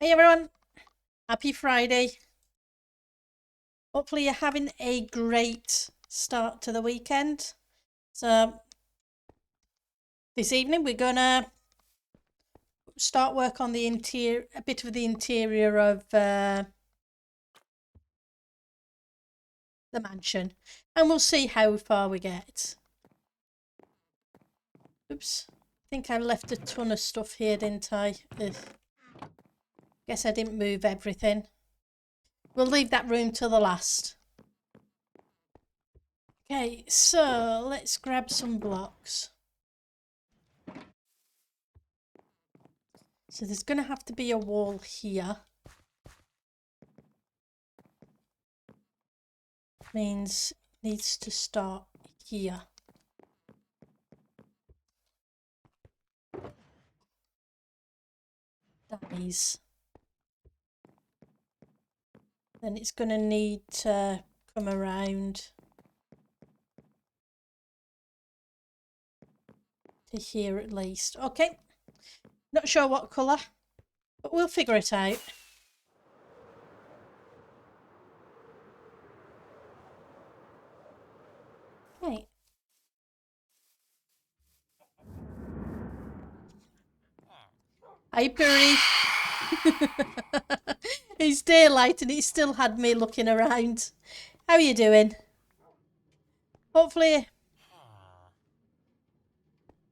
Hey everyone, happy Friday. Hopefully you're having a great start to the weekend. So this evening we're gonna start work on the interior, a bit of the interior of the mansion, and we'll see how far we get. Oops, I think I left a ton of stuff here, didn't I? Ugh. Guess I didn't move everything. We'll leave that room till the last. Okay, so let's grab some blocks. So there's going to have to be a wall here. Means it needs to start here. Dies. Then it's going to need to come around to here at least. Okay. Not sure what colour, but we'll figure it out. Okay. Hi, Puri. It's daylight and it still had me looking around. How are you doing? Hopefully,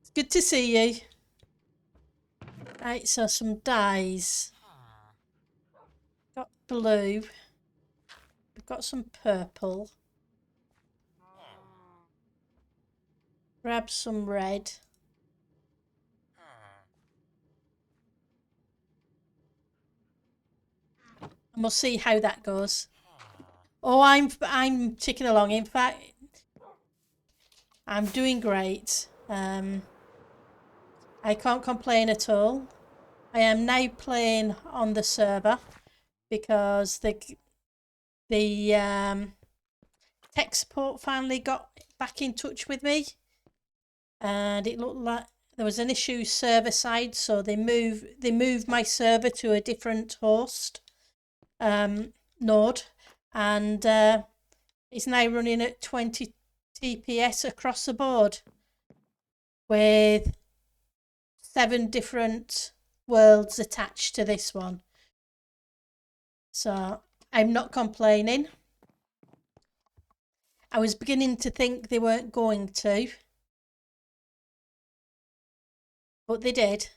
it's good to see you. Right, so some dyes. Got blue. We've got some purple. Grab some red. And we'll see how that goes. Oh, I'm ticking along. In fact, I'm doing great. I can't complain at all. I am now playing on the server because the tech support finally got back in touch with me, and it looked like there was an issue server side, so they moved my server to a different host node, and it's now running at 20 TPS across the board with 7 different worlds attached to this one. So I'm not complaining. I was beginning to think they weren't going to, but they did.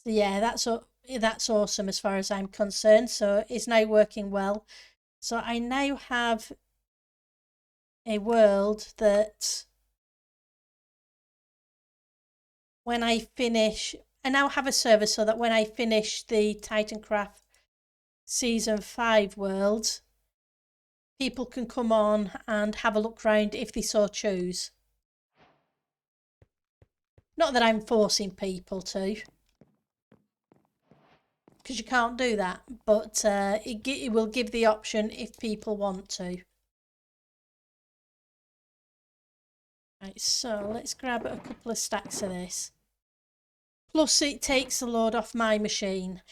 So yeah, that's awesome as far as I'm concerned. So it's now working well. So I now have a world that when I finish, I now have a server so that when I finish the Titancraft Season 5 world, people can come on and have a look round if they so choose. Not that I'm forcing people to, because you can't do that, but it will give the option if people want to. Right, so let's grab a couple of stacks of this. Plus it takes the load off my machine.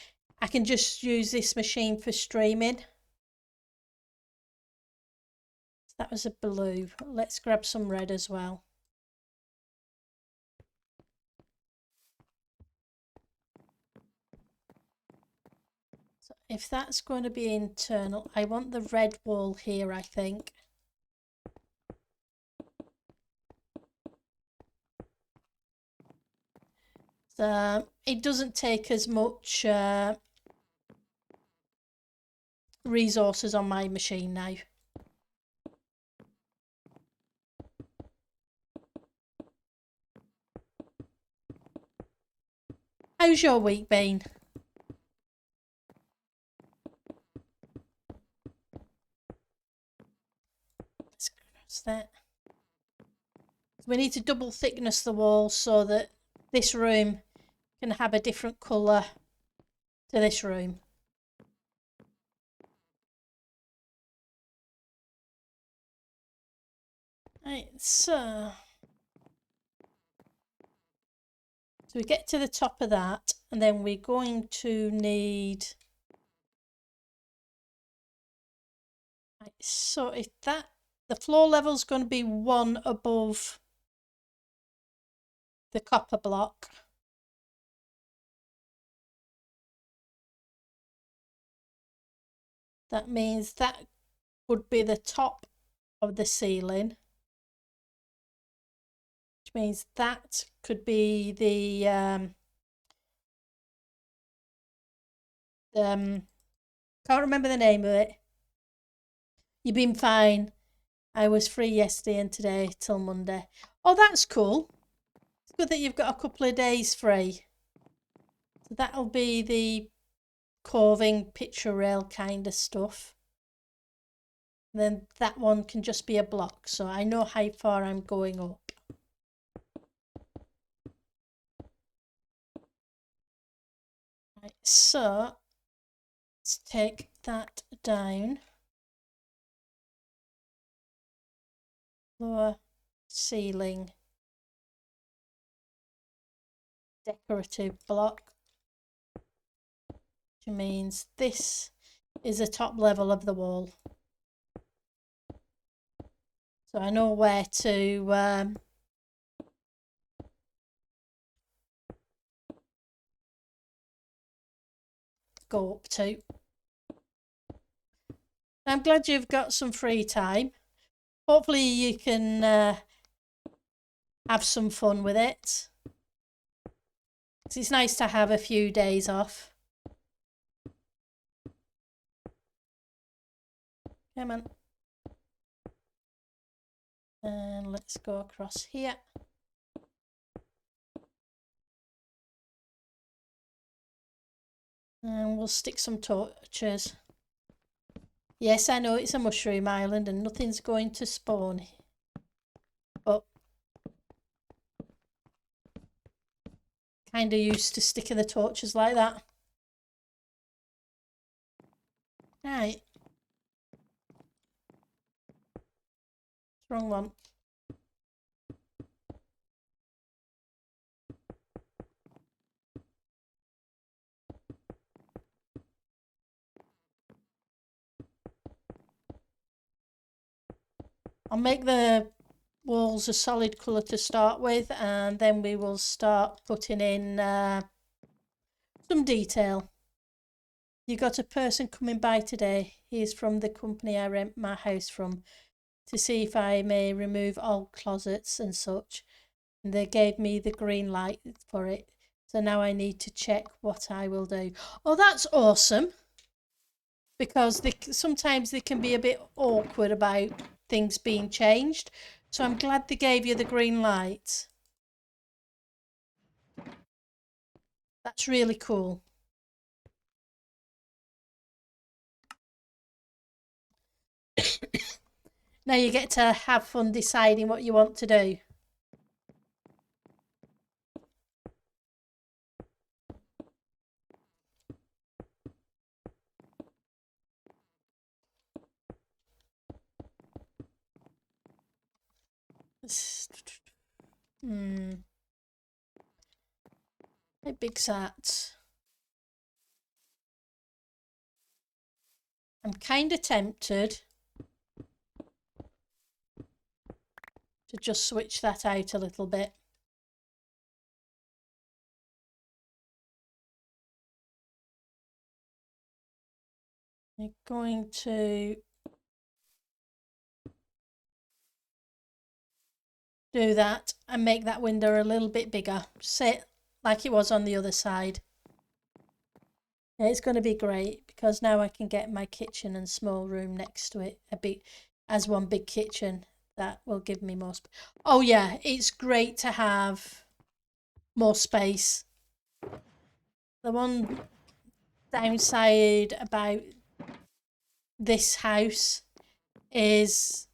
I can just use this machine for streaming. That was a blue. Let's grab some red as well. So if that's going to be internal, I want the red wall here, I think. So it doesn't take as much resources on my machine now. How's your week been? Let's cross that. We need to double thickness the wall so that this room can have a different colour to this room. Right, so So we get to the top of that, and then we're going to need... Right, so if that... The floor level is going to be 1 above the copper block. That means that would be the top of the ceiling. Which means that could be the can't remember the name of it. You've been fine. I was free yesterday and today till Monday. Oh, that's cool. It's good that you've got a couple of days free. So that'll be the carving picture rail kind of stuff. And then that one can just be a block, so I know how far I'm going up. Right, so let's take that down. Lower ceiling decorative block, which means this is the top level of the wall. So I know where to go up to. I'm glad you've got some free time. Hopefully you can have some fun with it. It's nice to have a few days off. Come on. And let's go across here. And we'll stick some torches. Yes, I know it's a mushroom island and nothing's going to spawn. But kind of used to sticking the torches like that. Right. Wrong one. I'll make the walls a solid colour to start with, and then we will start putting in some detail. You got a person coming by today. He's from the company I rent my house from, to see if I may remove old closets and such. And they gave me the green light for it. So now I need to check what I will do. Oh, that's awesome. Because sometimes they can be a bit awkward about things being changed. So I'm glad they gave you the green light. That's really cool. Now you get to have fun deciding what you want to do. How big's that? I'm kind of tempted to just switch that out a little bit. I'm going to do that and make that window a little bit bigger. Sit like it was on the other side. Yeah, it's going to be great because now I can get my kitchen and small room next to it as one big kitchen. That will give me more space. Oh yeah, it's great to have more space. The one downside about this house is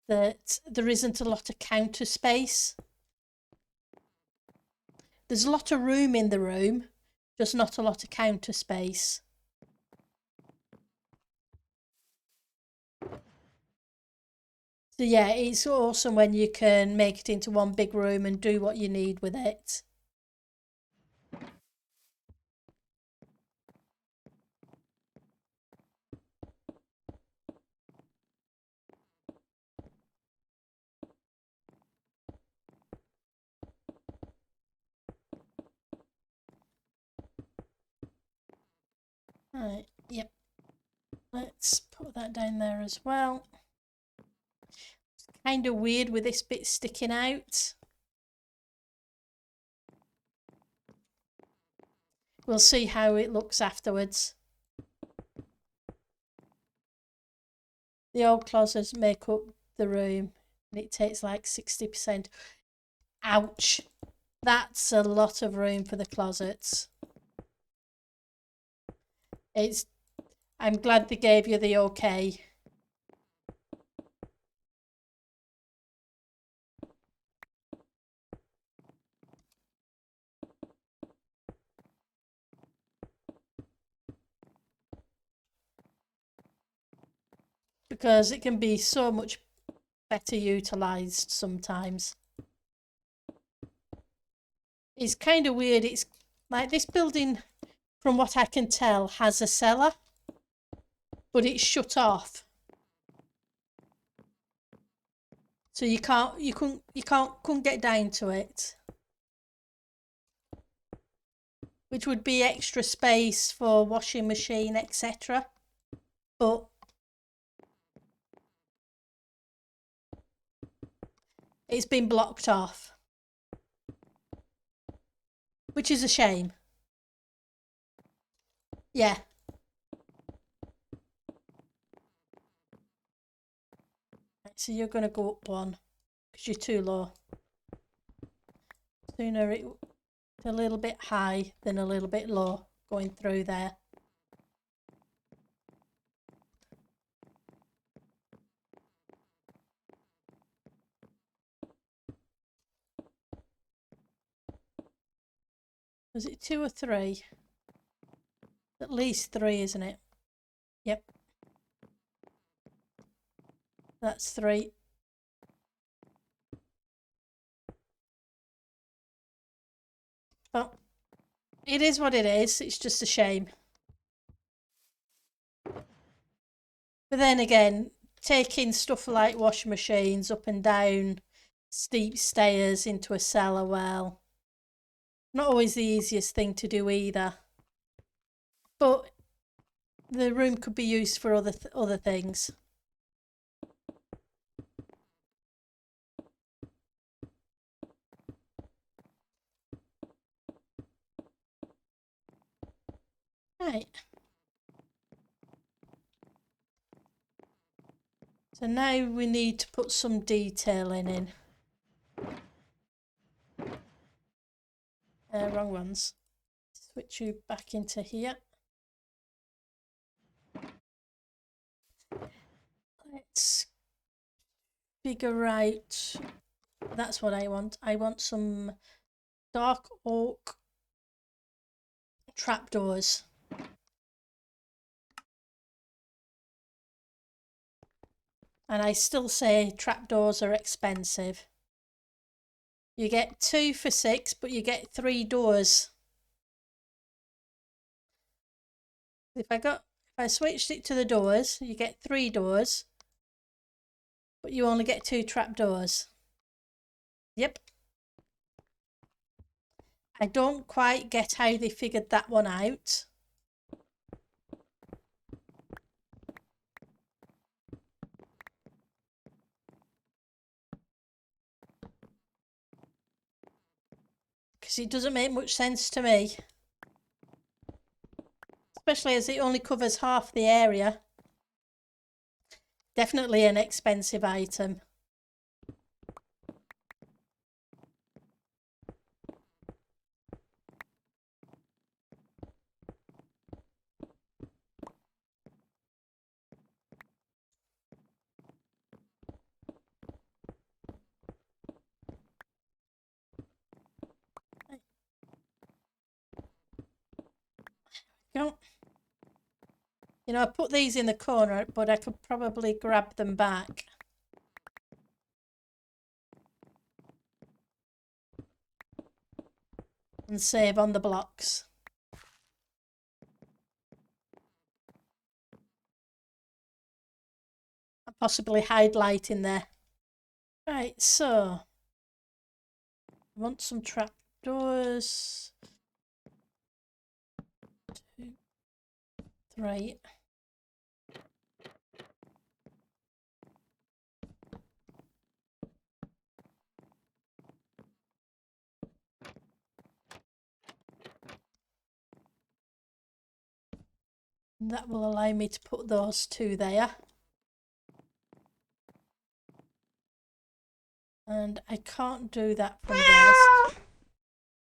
that there isn't a lot of counter space. There's a lot of room in the room, just not a lot of counter space. So yeah, it's awesome when you can make it into one big room and do what you need with it. Let's put that down there as well. It's kind of weird with this bit sticking out. We'll see how it looks afterwards. The old closets make up the room and it takes like 60%. Ouch. That's a lot of room for the closets. I'm glad they gave you the okay. Because it can be so much better utilised sometimes. It's kind of weird. It's like this building, from what I can tell, has a cellar, but it's shut off. So you couldn't get down to it. Which would be extra space for washing machine, etc. But it's been blocked off, which is a shame. Yeah. So you're going to go up one because you're too low. Sooner it's a little bit high than a little bit low going through there. Was it 2 or 3? At least 3, isn't it? Yep. That's 3. Well, it is what it is. It's just a shame. But then again, taking stuff like washing machines up and down steep stairs into a cellar, well, not always the easiest thing to do either. But the room could be used for other things. Right. So now we need to put some detailing in. Wrong ones. Switch you back into here. Let's figure out. That's what I want. I want some dark oak trapdoors. And I still say trapdoors are expensive. You get 2 for 6, but you get 3 doors. If I switched it to the doors, you get 3 doors, but you only get 2 trapdoors. Yep. I don't quite get how they figured that one out. Because it doesn't make much sense to me. Especially as it only covers half the area. Definitely an expensive item. You know, I put these in the corner, but I could probably grab them back. And save on the blocks. And possibly hide light in there. Right, so I want some trapdoors. 2, 3. that will allow me to put those two there. And I can't do that from theirs.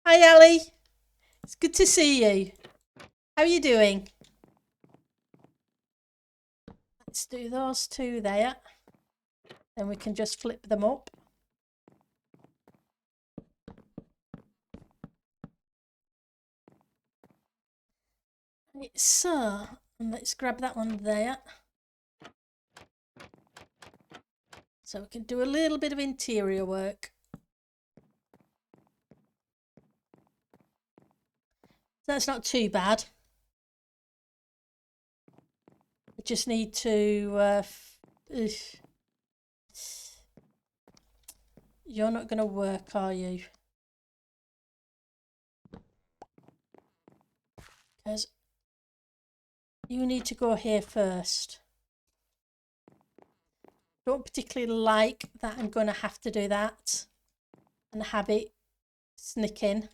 Hi, Ali. It's good to see you. How are you doing? Let's do those two there. Then we can just flip them up. Right, so, let's grab that one there. So we can do a little bit of interior work. That's not too bad. I just need to... You're not going to work, are you? Because you need to go here first. Don't particularly like that I'm going to have to do that and have it sneak in.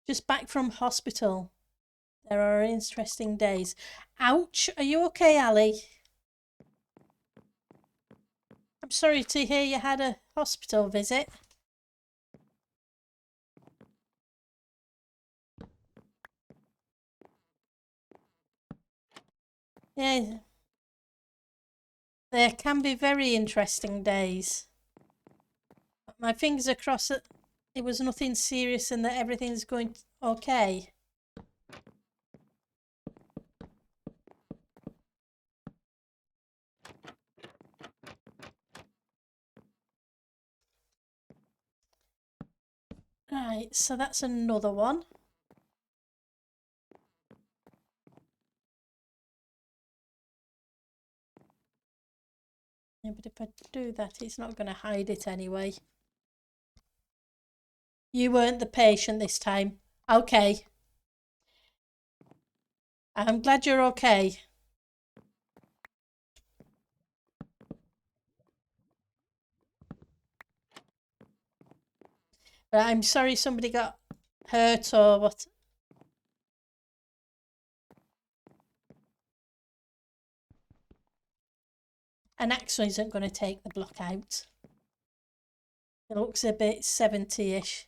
Just back from hospital. There are interesting days. Ouch! Are you okay, Ali? I'm sorry to hear you had a hospital visit. Yeah. There can be very interesting days. My fingers are crossed that it was nothing serious and that everything's going okay. Right, so that's another one. Yeah, but if I do that, it's not going to hide it anyway. You weren't the patient this time. Okay. I'm glad you're okay. But I'm sorry somebody got hurt or what. An axe isn't going to take the block out. It looks a bit 70-ish.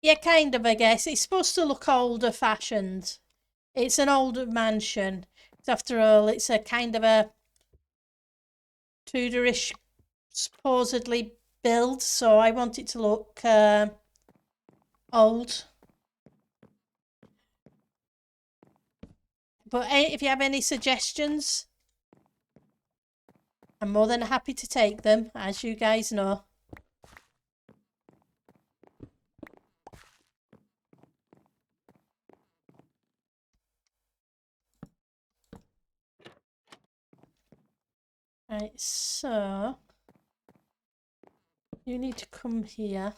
Yeah, kind of, I guess. It's supposed to look older fashioned. It's an older mansion. After all, it's a kind of a Tudorish supposedly build, so I want it to look old. But if you have any suggestions, I'm more than happy to take them, as you guys know. Right, so you need to come here.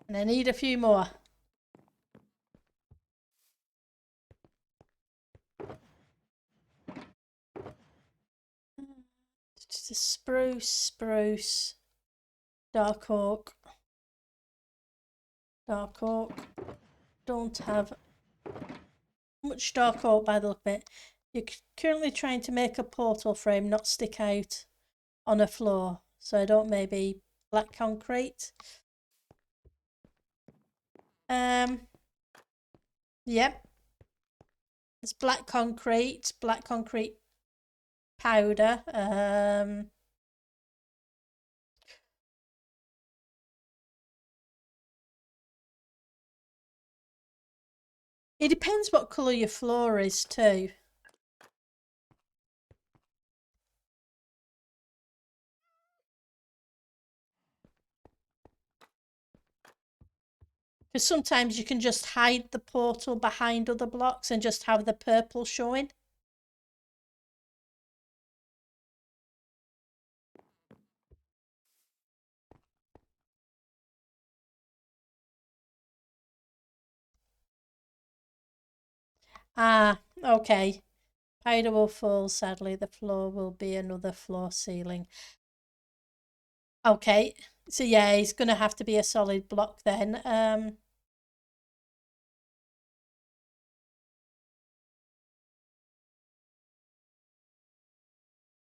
And I need a few more. Just a spruce, dark oak. Dark oak. Don't have much dark oak by the look of it. You're currently trying to make a portal frame not stick out on a floor. So I don't maybe black concrete. Yep. It's black concrete powder. It depends what colour your floor is too. Because sometimes you can just hide the portal behind other blocks and just have the purple showing. Ah, okay. Powder will fall, sadly. The floor will be another floor ceiling. Okay, so yeah, it's going to have to be a solid block then. I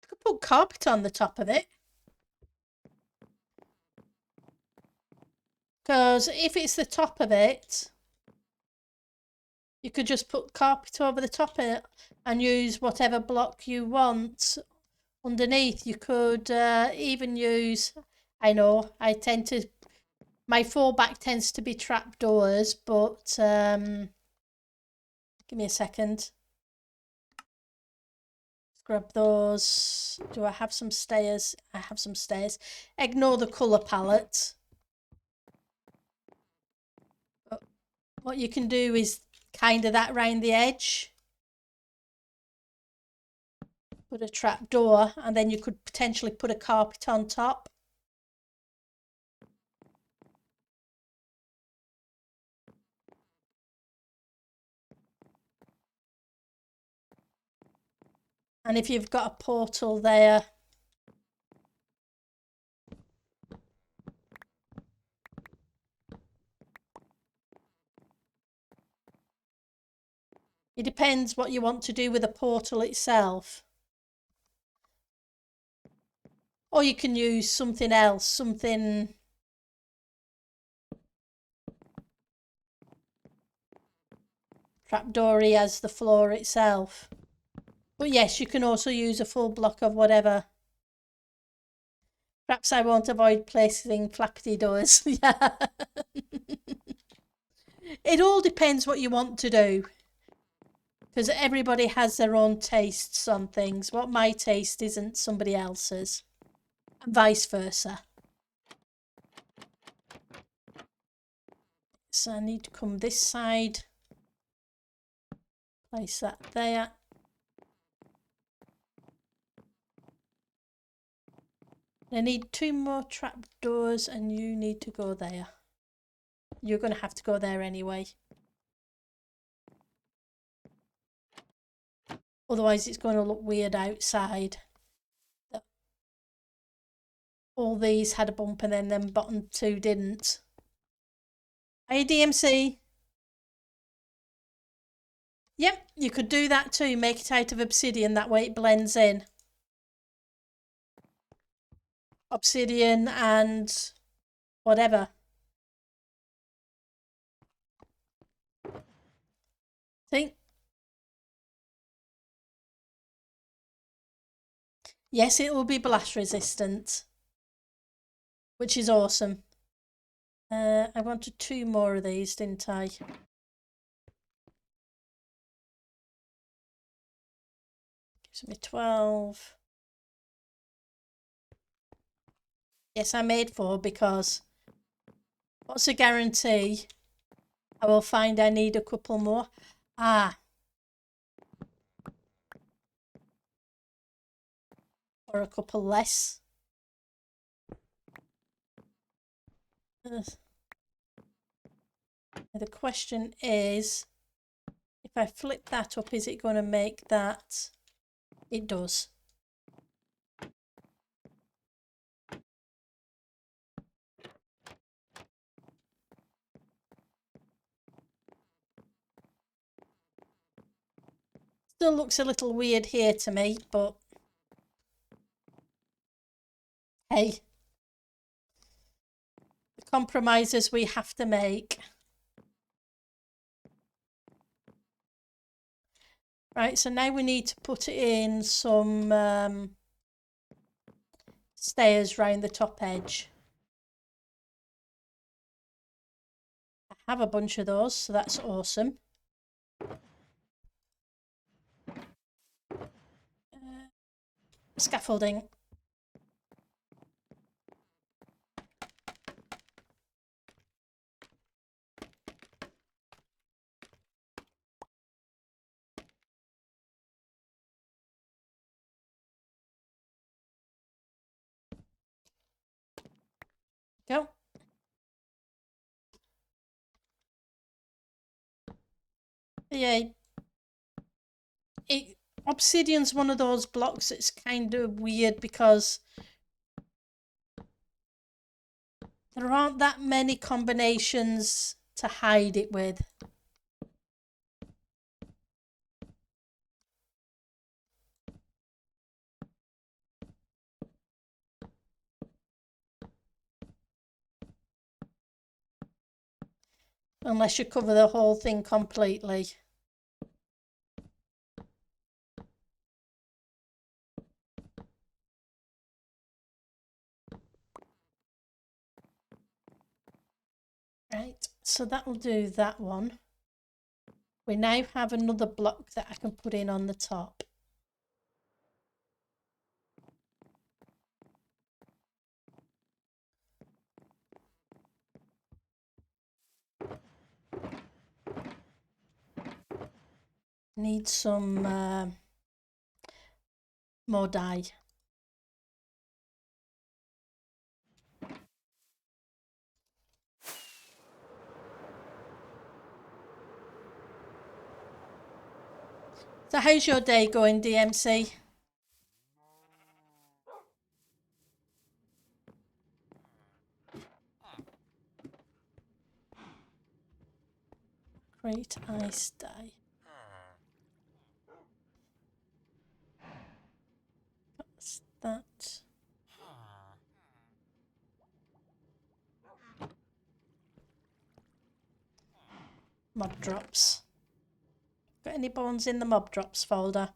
could put carpet on the top of it. Because if it's the top of it, you could just put carpet over the top of it and use whatever block you want underneath. You could even use, I know, my fallback tends to be trapdoors, but give me a second. Let's grab those. Do I have some stairs? I have some stairs. Ignore the colour palette. What you can do is kind of that round the edge. Put a trapdoor, and then you could potentially put a carpet on top. And if you've got a portal there, it depends what you want to do with the portal itself. Or you can use something else, something trapdoory as the floor itself. But yes, you can also use a full block of whatever. Perhaps I won't avoid placing flappity doors. Yeah. It all depends what you want to do. Because everybody has their own tastes on things. What my taste isn't somebody else's. And vice versa. So I need to come this side. Place that there. I need 2 more trapdoors and you need to go there. You're going to have to go there anyway. Otherwise it's going to look weird outside. All these had a bump and then them bottom 2 didn't. Hey DMC. Yep, you could do that too. Make it out of obsidian, that way it blends in. Obsidian and whatever. See? Yes, it will be blast resistant, which is awesome. I wanted 2 more of these, didn't I? Gives me 12. Yes, I made 4 because what's a guarantee? I will find I need a couple more. Ah. Or a couple less. The question is, if I flip that up, is it going to make that? It does. Still looks a little weird here to me, but hey, the compromises we have to make. Right, so now we need to put in some stairs round the top edge. I have a bunch of those, so that's awesome. Scaffolding. Go. Yeah, obsidian's one of those blocks that's kind of weird because There aren't that many combinations to hide it with. Unless you cover the whole thing completely. Right, so that will do that one. We now have another block that I can put in on the top. Need some more dye. So how's your day going, DMC? Great ice dye. That's that. Mob drops. Got any bones in the mob drops folder?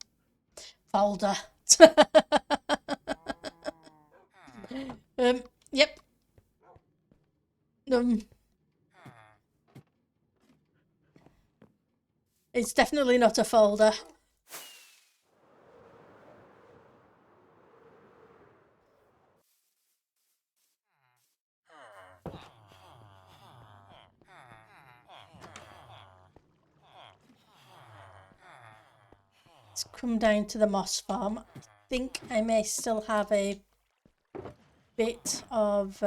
Yep. It's definitely not a folder. Let's come down to the moss farm. I think I may still have a bit of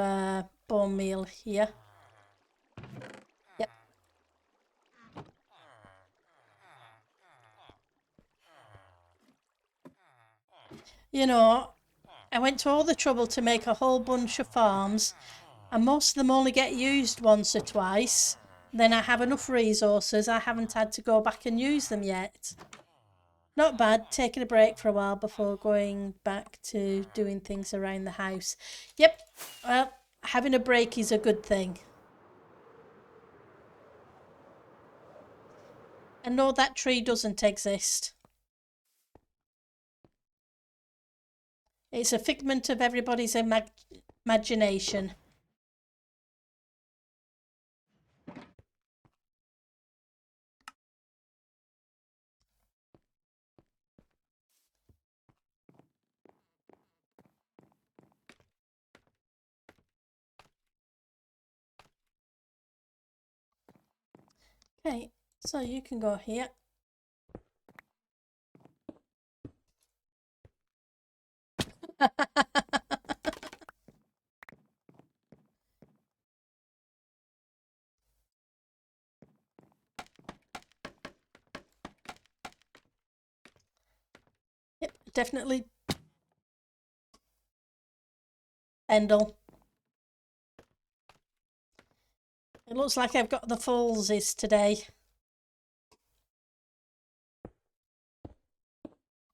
bone meal here. Yep. You know, I went to all the trouble to make a whole bunch of farms, and most of them only get used once or twice. Then I have enough resources, I haven't had to go back and use them yet. Not bad, taking a break for a while before going back to doing things around the house. Yep, well, having a break is a good thing. And no, that tree doesn't exist. It's a figment of everybody's imagination. Okay, so you can go here. Yep, definitely Pendle. It looks like I've got the fullsies today.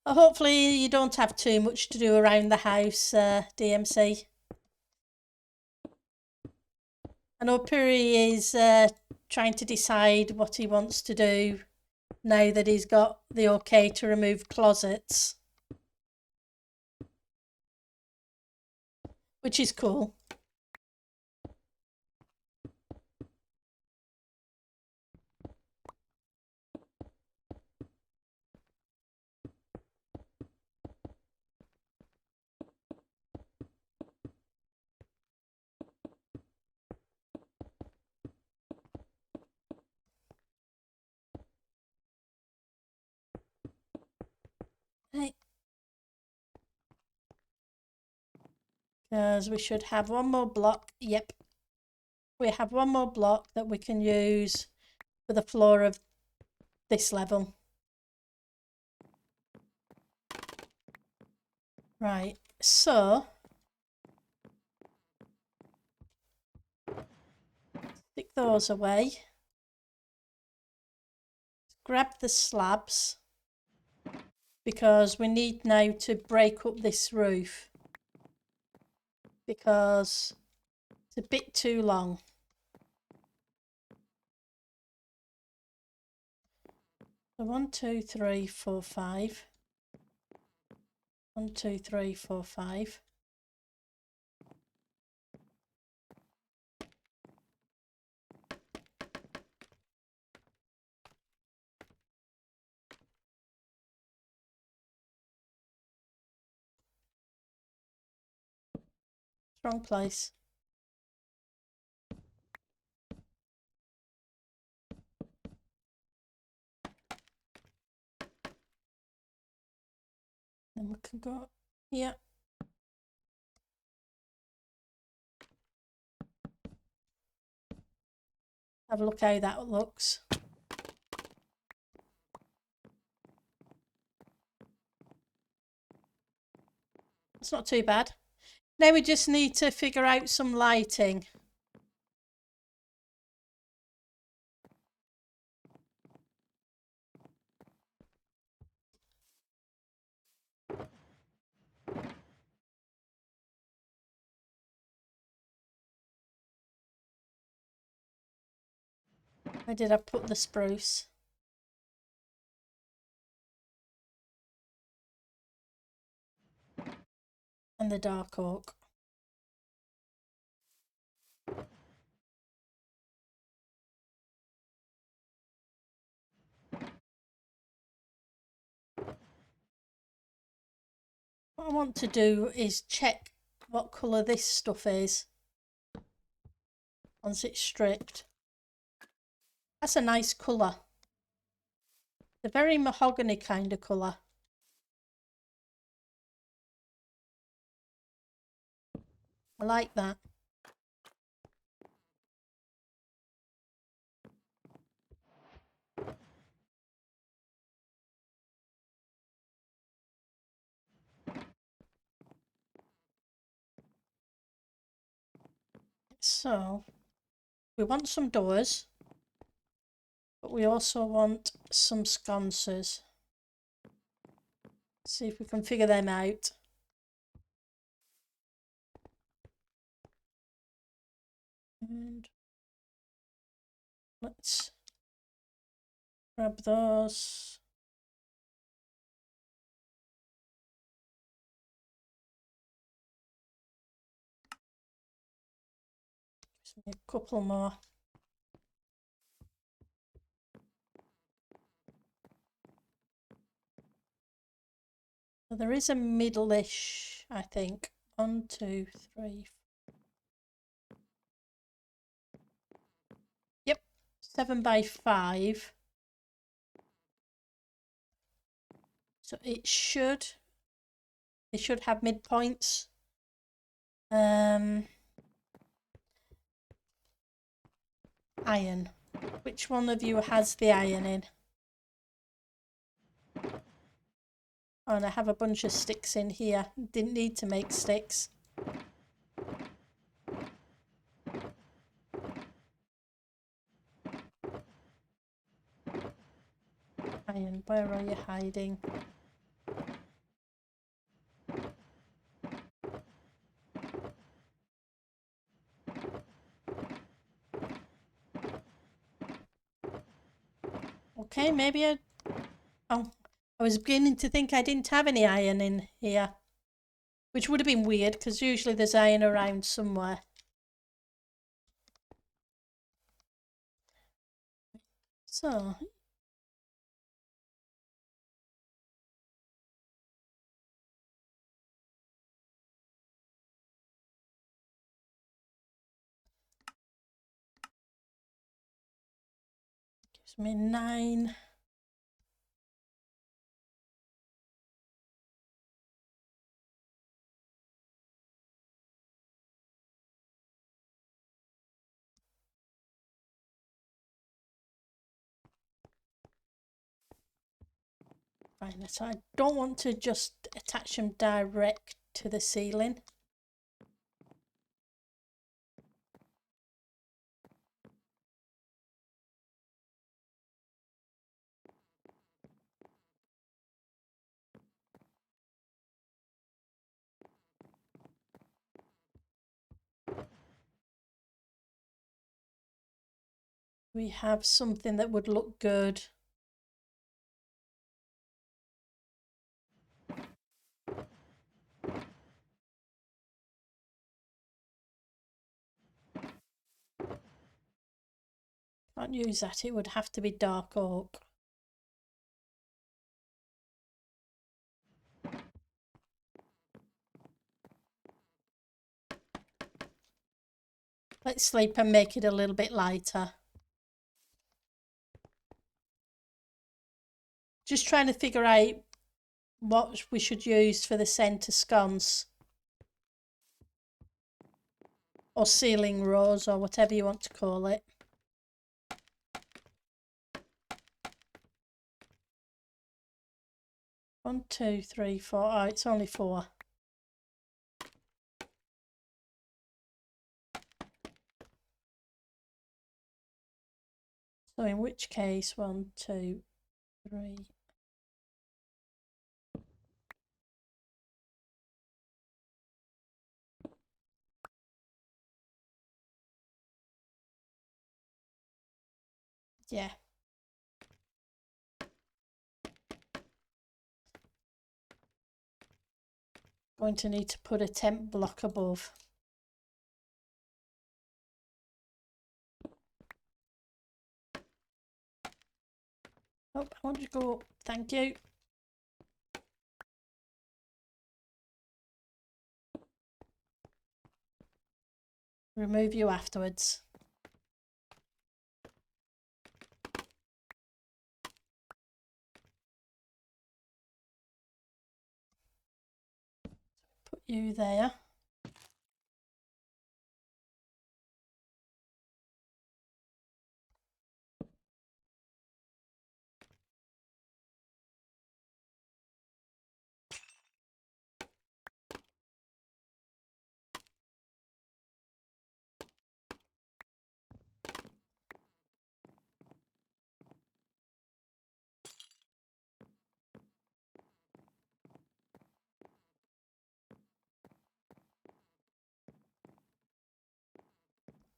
Hopefully you don't have too much to do around the house, DMC. I know Piri is trying to decide what he wants to do now that he's got the okay to remove closets, which is cool. Right. Because we should have one more block. Yep. We have one more block that we can use for the floor of this level. Right, so Stick those away. Grab the slabs because we need now to break up this roof because it's a bit too long. So 1, 2, 3, 4, 5. 1, 2, 3, 4, 5. Wrong place. Then we can go here. Have a look how that looks. It's not too bad. Now we just need to figure out some lighting. Where did I put the spruce? And the dark oak. What I want to do is check what colour this stuff is once it's stripped. That's a nice colour. It's a very mahogany kind of colour. I like that. So, we want some doors, but we also want some sconces. See if we can figure them out. And let's grab those. Just need a couple more. So there is a middle-ish, I think. 1, 2, 3. Yep, 7 by 5. So it should have midpoints. Iron. Which one of you has the iron in? Oh, and I have a bunch of sticks in here. Didn't need to make sticks. Iron, where are you hiding? Okay, maybe oh, I was beginning to think I didn't have any iron in here. Which would have been weird, because usually there's iron around somewhere. So... gives me 9. Fine, so I don't want to just attach them direct to the ceiling. We have something that would look good. Can't use that, it would have to be dark oak. Let's sleep and make it a little bit lighter. Just trying to figure out what we should use for the centre sconce. Or ceiling rose, or whatever you want to call it. One, two, three, four. Oh, it's only 4. So in which case, 1, 2, 3. Yeah. Going to need to put a temp block above. Oh, I want to go up. Thank you. Remove you afterwards. Put you there.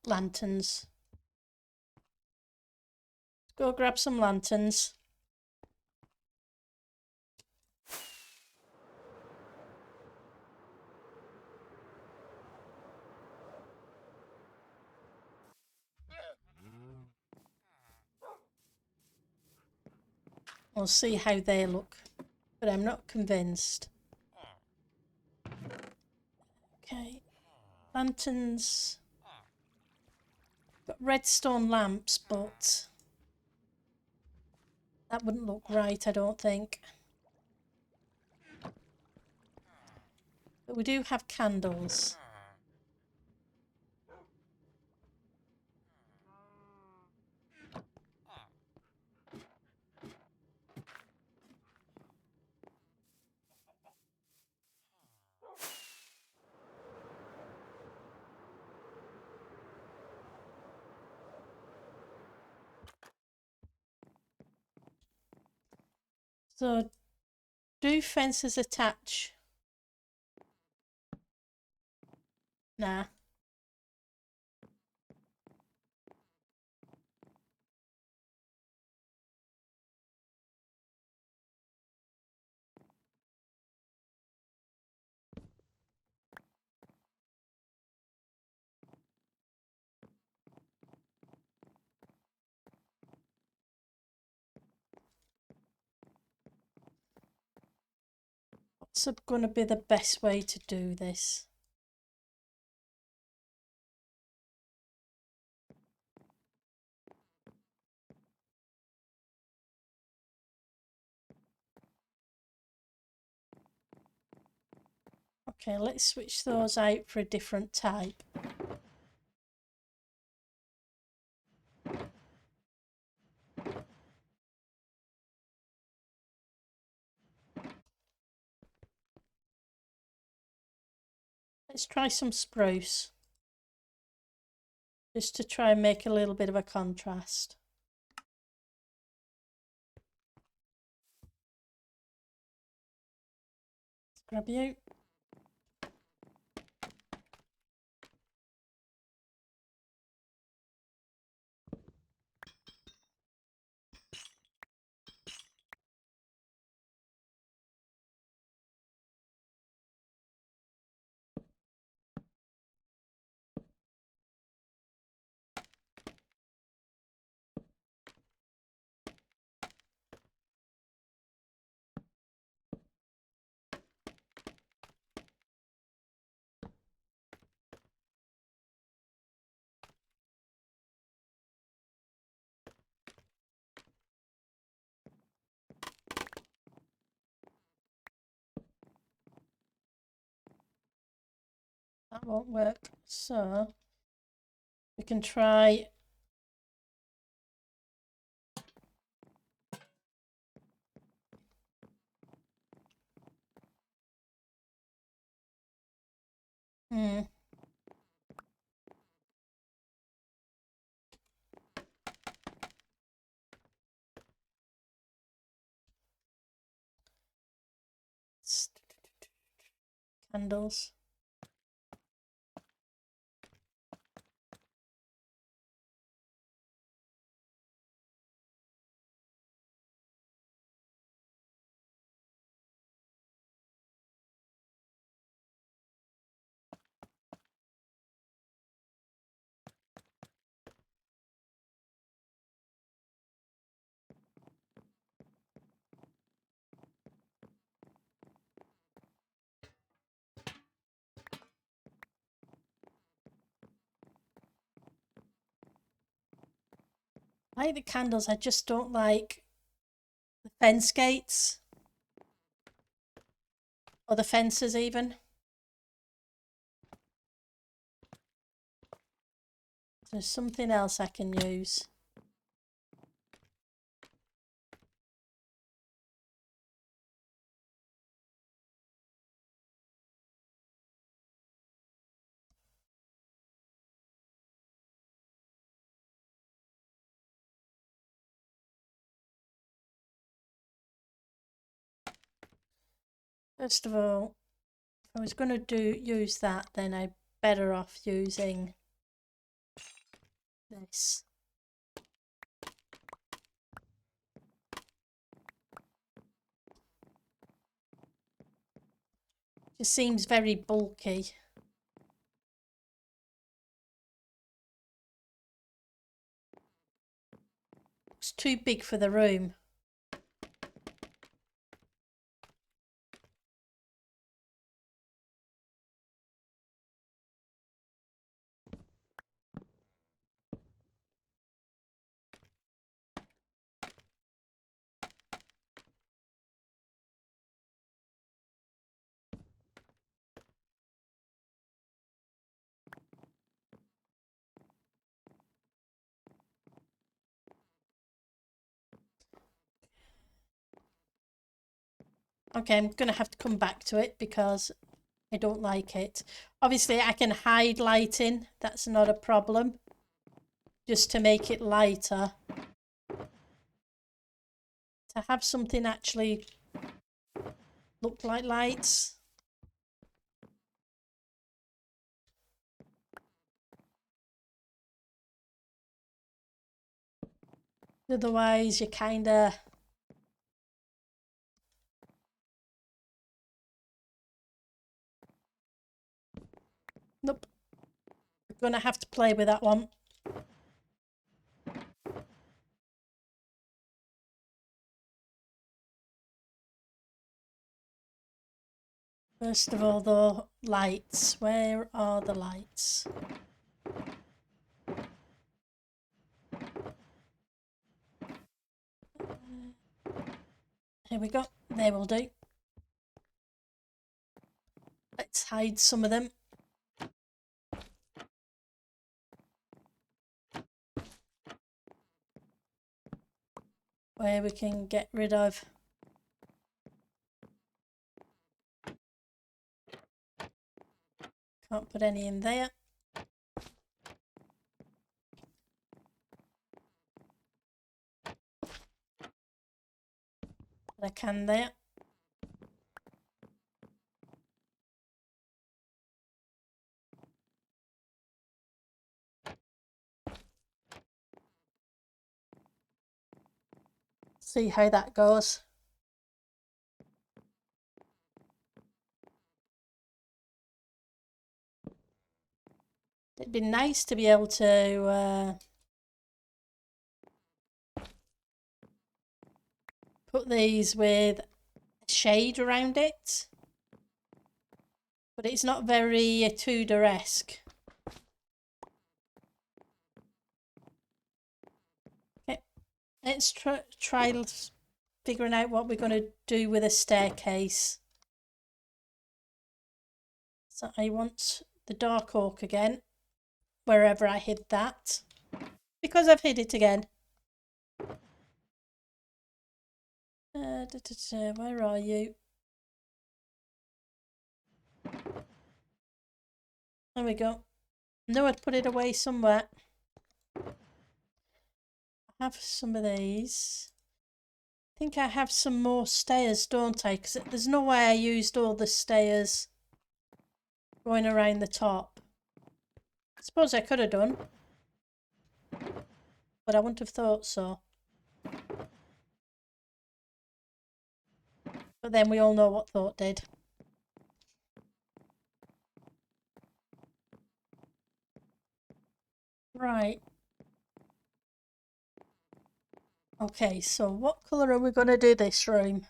Lanterns. Go grab some lanterns. We'll see how they look, but I'm not convinced. Okay, lanterns. Got redstone lamps, but that wouldn't look right, I don't think. But we do have candles. So, do fences attach? Nah. What's going to be the best way to do this? Okay, let's switch those out for a different type. Let's try some spruce. Just to try and make a little bit of a contrast. Grab you. That won't work. So we can try. Candles. I like the candles, I just don't like the fence gates. Or the fences even. There's something else I can use. First of all, if I was going to use that, then I'm better off using this. Just seems very bulky. It's too big for the room. Okay, I'm going to have to come back to it because I don't like it. Obviously, I can hide lighting. That's not a problem. Just to make it lighter. To have something actually look like lights. Otherwise, you kind of... Nope. We're going to have to play with that one. First of all, though, lights. Where are the lights? Here we go. They will do. Let's hide some of them. Where we can get rid of. Can't put any in there. But I can there. See how that goes. It'd be nice to be able to put these with a shade around it. But it's not very Tudor-esque. Okay, let's try figuring out what we're going to do with a staircase. So I want the dark oak again, wherever I hid that. Because I've hid it again. Where are you? There we go. I know I'd put it away somewhere. I have some of these. I think I have some more stairs, don't I? Because there's no way I used all the stairs going around the top. I suppose I could have done, but I wouldn't have thought so. But then we all know what thought did. Right. Okay, so what colour are we going to do this room?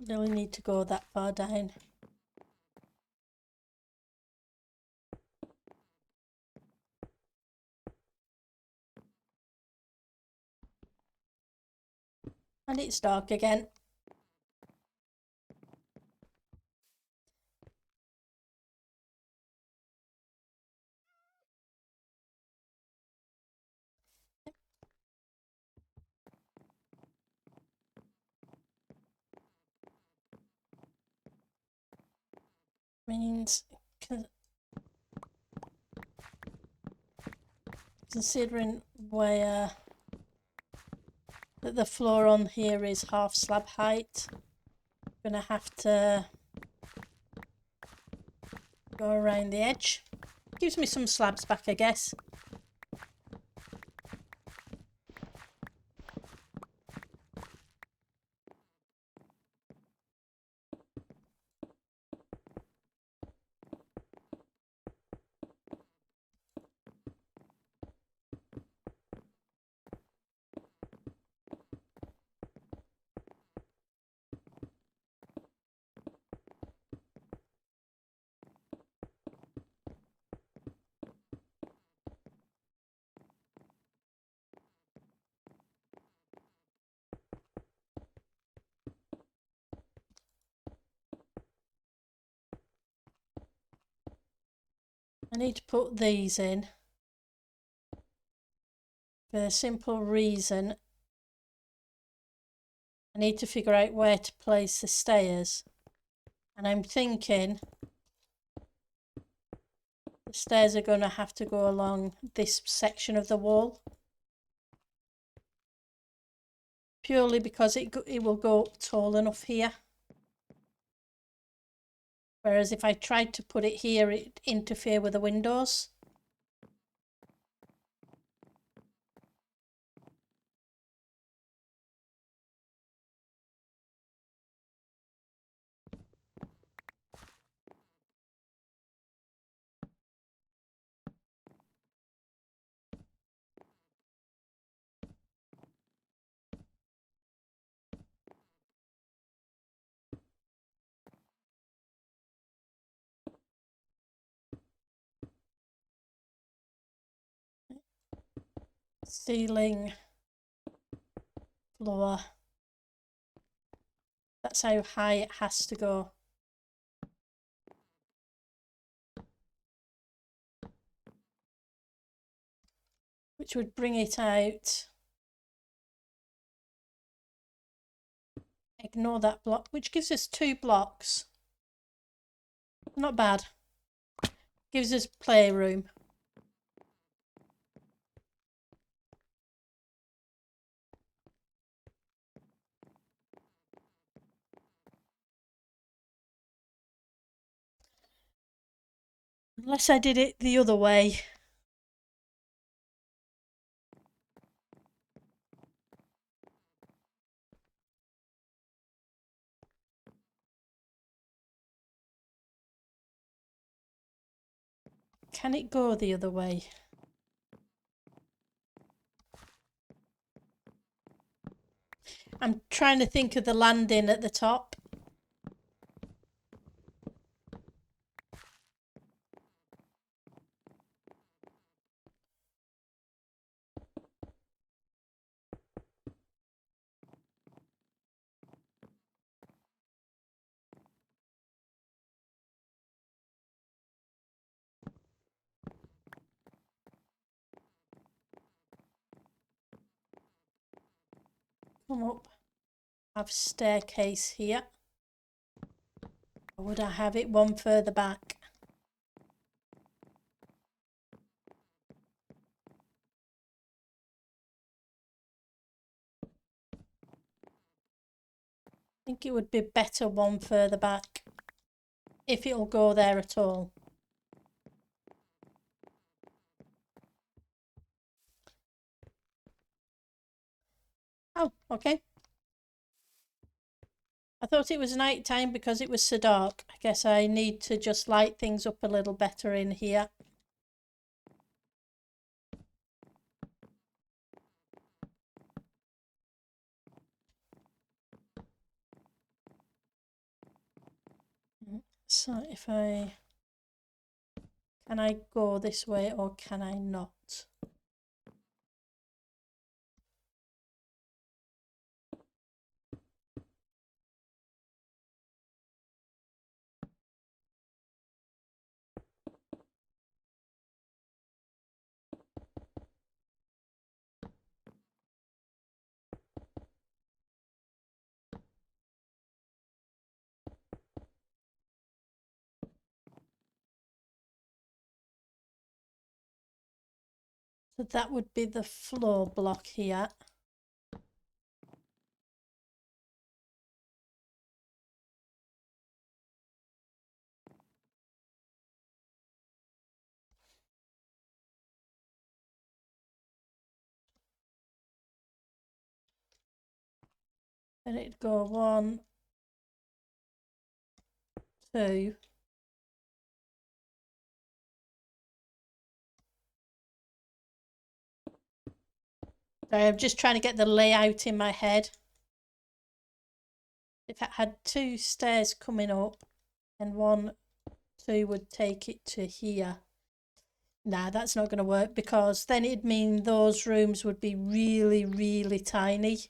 Really need to go that far down. And it's dark again. Means considering where that the floor on here is half slab height, I'm gonna have to go around the edge. Gives me some slabs back, I guess. I need to put these in for the simple reason I need to figure out where to place the stairs. And I'm thinking the stairs are going to have to go along this section of the wall. Purely because it will go up tall enough here. Whereas if I tried to put it here, it'd interfere with the windows. Ceiling, floor. That's how high it has to go. Which would bring it out. Ignore that block, which gives us 2 blocks. Not bad. Gives us playroom. Unless I did it the other way. Can it go the other way? I'm trying to think of the landing at the top. Come up. Have staircase here. Or would I have it one further back? I think it would be better one further back, if it'll go there at all. Oh, okay. I thought it was night time because it was so dark. I guess I need to just light things up a little better in here. So if can I go this way or can I not? So that would be the floor block here. And it'd go 1, 2. Sorry, I'm just trying to get the layout in my head. If it had 2 stairs coming up and 1, 2 would take it to here. Nah, that's not going to work because then it'd mean those rooms would be really, really tiny.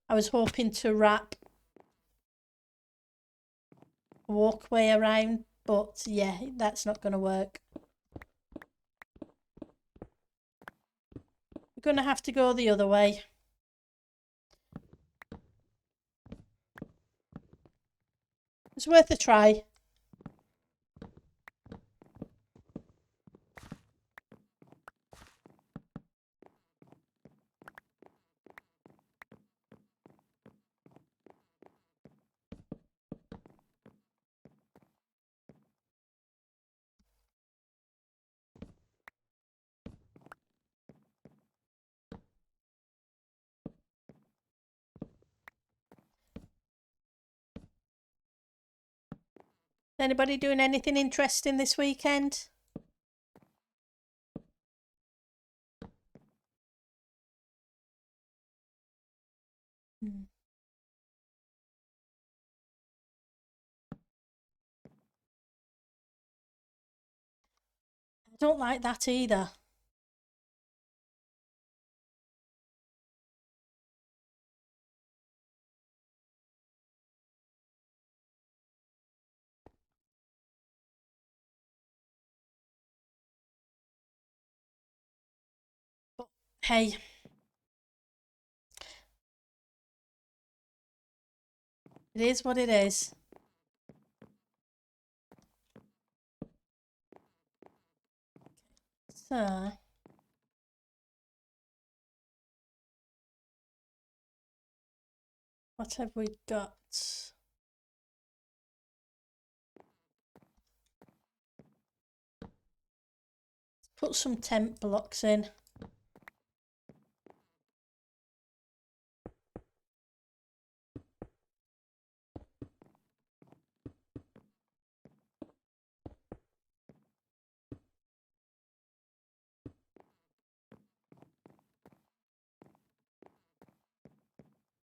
I was hoping to wrap a walkway around, but yeah, that's not going to work. We're going to have to go the other way. It's worth a try. Anybody doing anything interesting this weekend? I don't like that either. But hey, it is what it is. So, what have we got? Put some tent blocks in.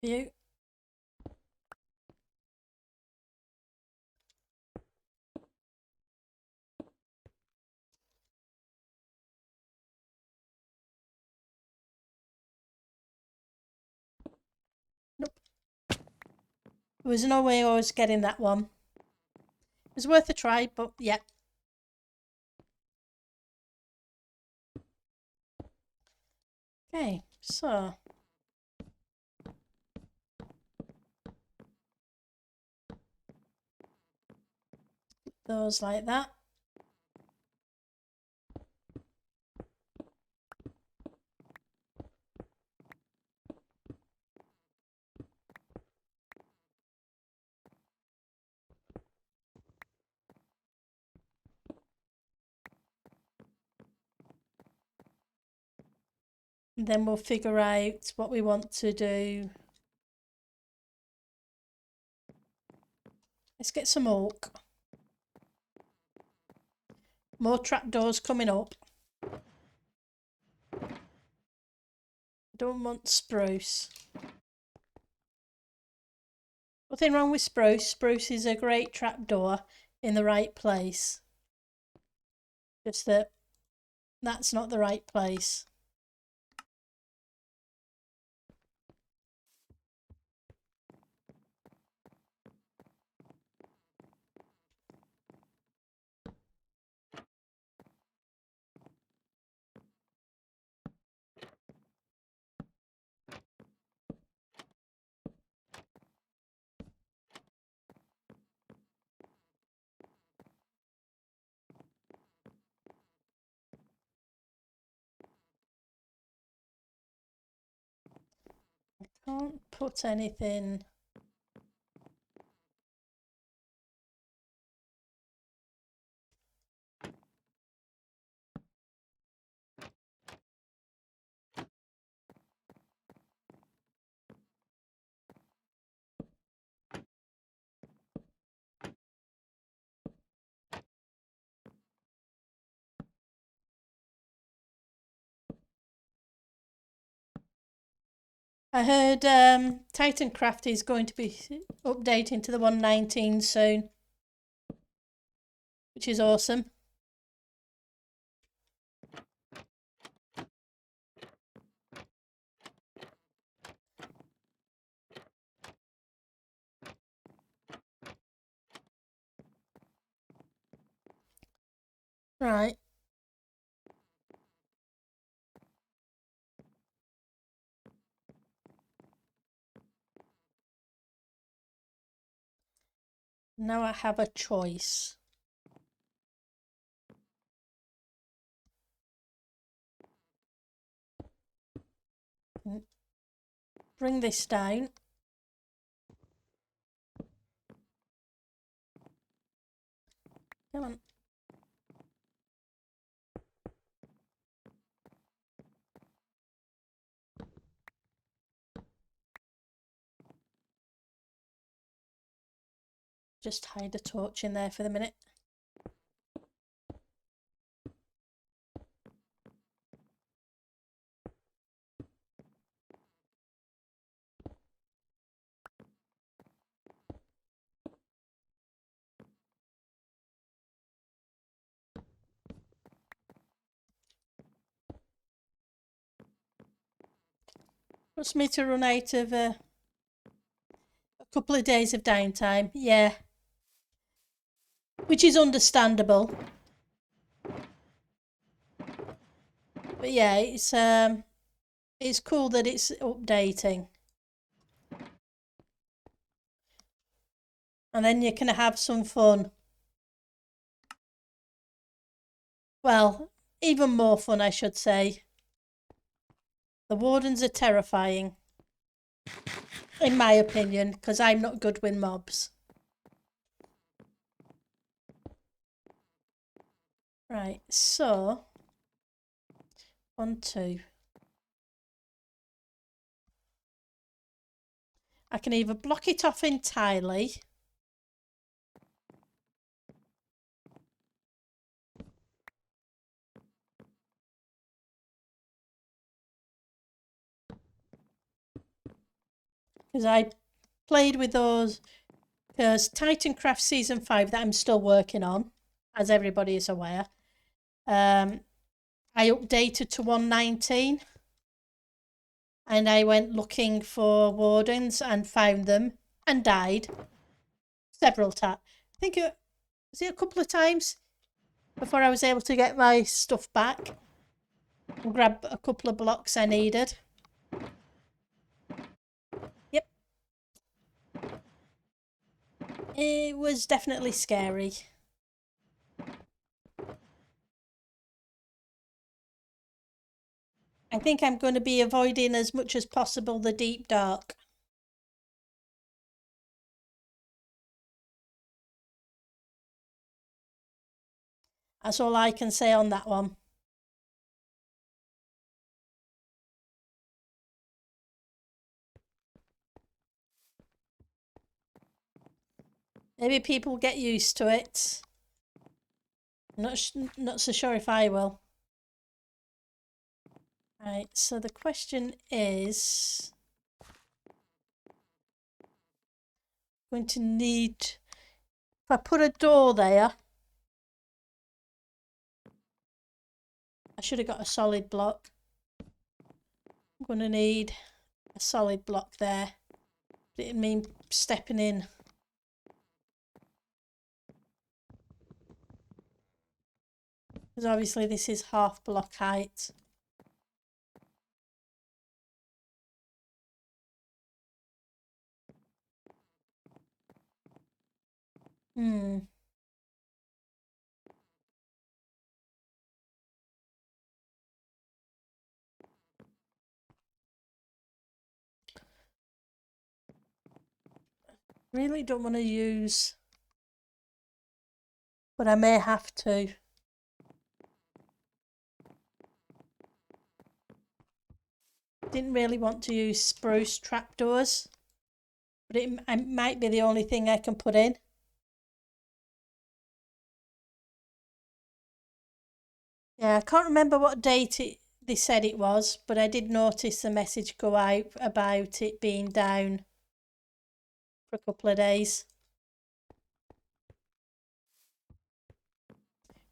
View. Nope. There was no way I was getting that one. It was worth a try, but yeah. Okay, so those like that. And then we'll figure out what we want to do. Let's get some oak. More trapdoors coming up. I don't want spruce. Nothing wrong with spruce. Spruce is a great trapdoor in the right place. Just that that's not the right place. I can't put anything. I heard Titancraft is going to be updating to the 1.19 soon, which is awesome. Right. Now I have a choice. Bring this down. Come on. Just hide a torch in there for the minute. Wants me to run out of a couple of days of downtime. Yeah. Which is understandable. But yeah, it's cool that it's updating. And then you can have some fun. Well, even more fun, I should say. The wardens are terrifying. In my opinion, because I'm not good with mobs. Right, so 1, 2. I can either block it off entirely. because I played with those. Because Titancraft Season 5 that I'm still working on, as everybody is aware, I updated to 119 and I went looking for wardens and found them and died several times. I think was it a couple of times before I was able to get my stuff back and grab a couple of blocks I needed. Yep. It was definitely scary. I think I'm going to be avoiding as much as possible the deep dark. That's all I can say on that one. Maybe people get used to it. Not so sure if I will. Right, so the question is, going to need, if I put a door there, I should have got a solid block. I'm going to need a solid block there. Didn't mean stepping in. Because obviously this is half block height. Really don't want to use, but I may have to. Didn't really want to use spruce trapdoors, but it might be the only thing I can put in. Yeah, I can't remember what date they said it was, but I did notice a message go out about it being down for a couple of days.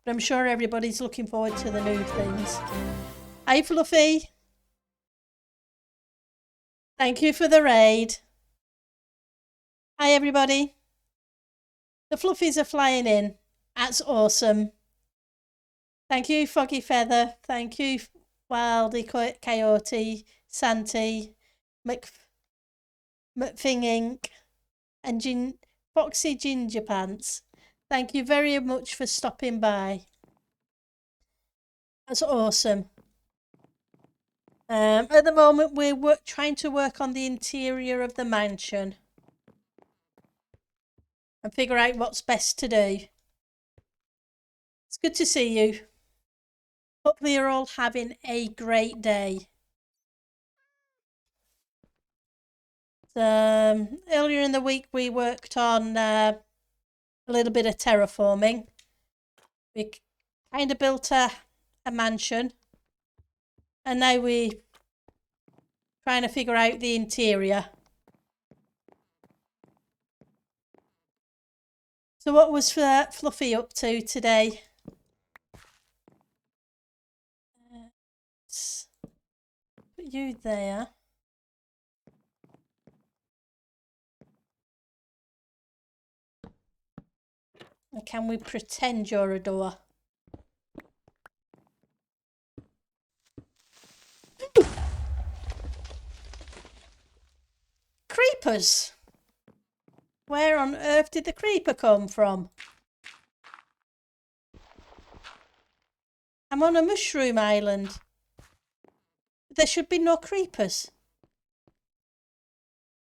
But I'm sure everybody's looking forward to the new things. Hi, Fluffy. Thank you for the raid. Hi, everybody. The Fluffies are flying in. That's awesome. Thank you, Foggy Feather. Thank you, Wildy Coyote, Santi, McFing Inc. and Foxy Ginger Pants. Thank you very much for stopping by. That's awesome. At the moment, we're trying to work on the interior of the mansion and figure out what's best to do. It's good to see you. Hopefully you're all having a great day. Earlier in the week, we worked on a little bit of terraforming. We kind of built a mansion, and now we're trying to figure out the interior. So what was Fluffy up to today? Put you there. And can we pretend you're a door? Creepers! Where on earth did the creeper come from? I'm on a mushroom island. There should be no creepers.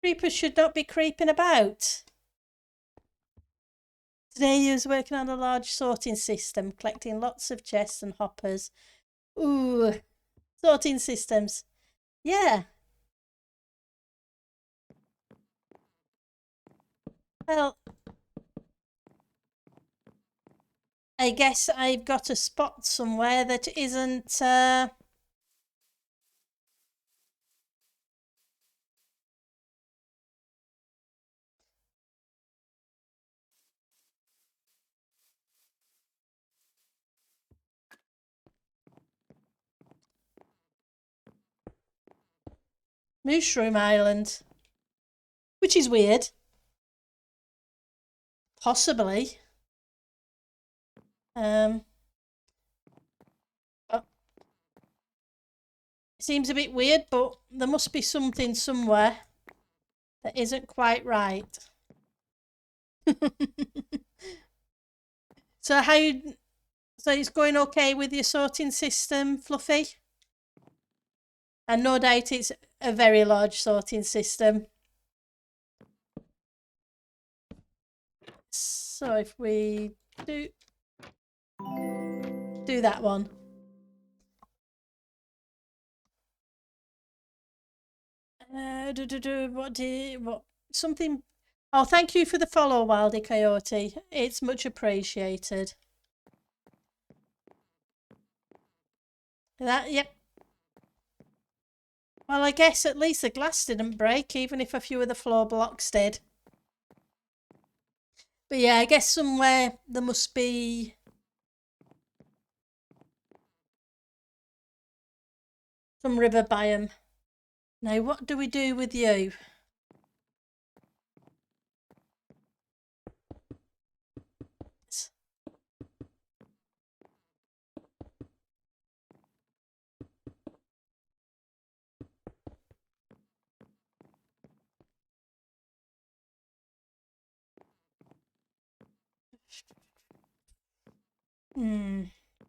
Creepers should not be creeping about. Today he was working on a large sorting system, collecting lots of chests and hoppers. Ooh, sorting systems. Yeah. Well, I guess I've got a spot somewhere that isn't Mushroom Island. Which is weird. Possibly. But it seems a bit weird, but there must be something somewhere that isn't quite right. So so it's going okay with your sorting system, Fluffy? And no doubt it's a very large sorting system. So if we do that one. What something? Oh, thank you for the follow, Wildy Coyote. It's much appreciated. Yep. Well, I guess at least the glass didn't break, even if a few of the floor blocks did. But yeah, I guess somewhere there must be some river biome. Now, what do we do with you?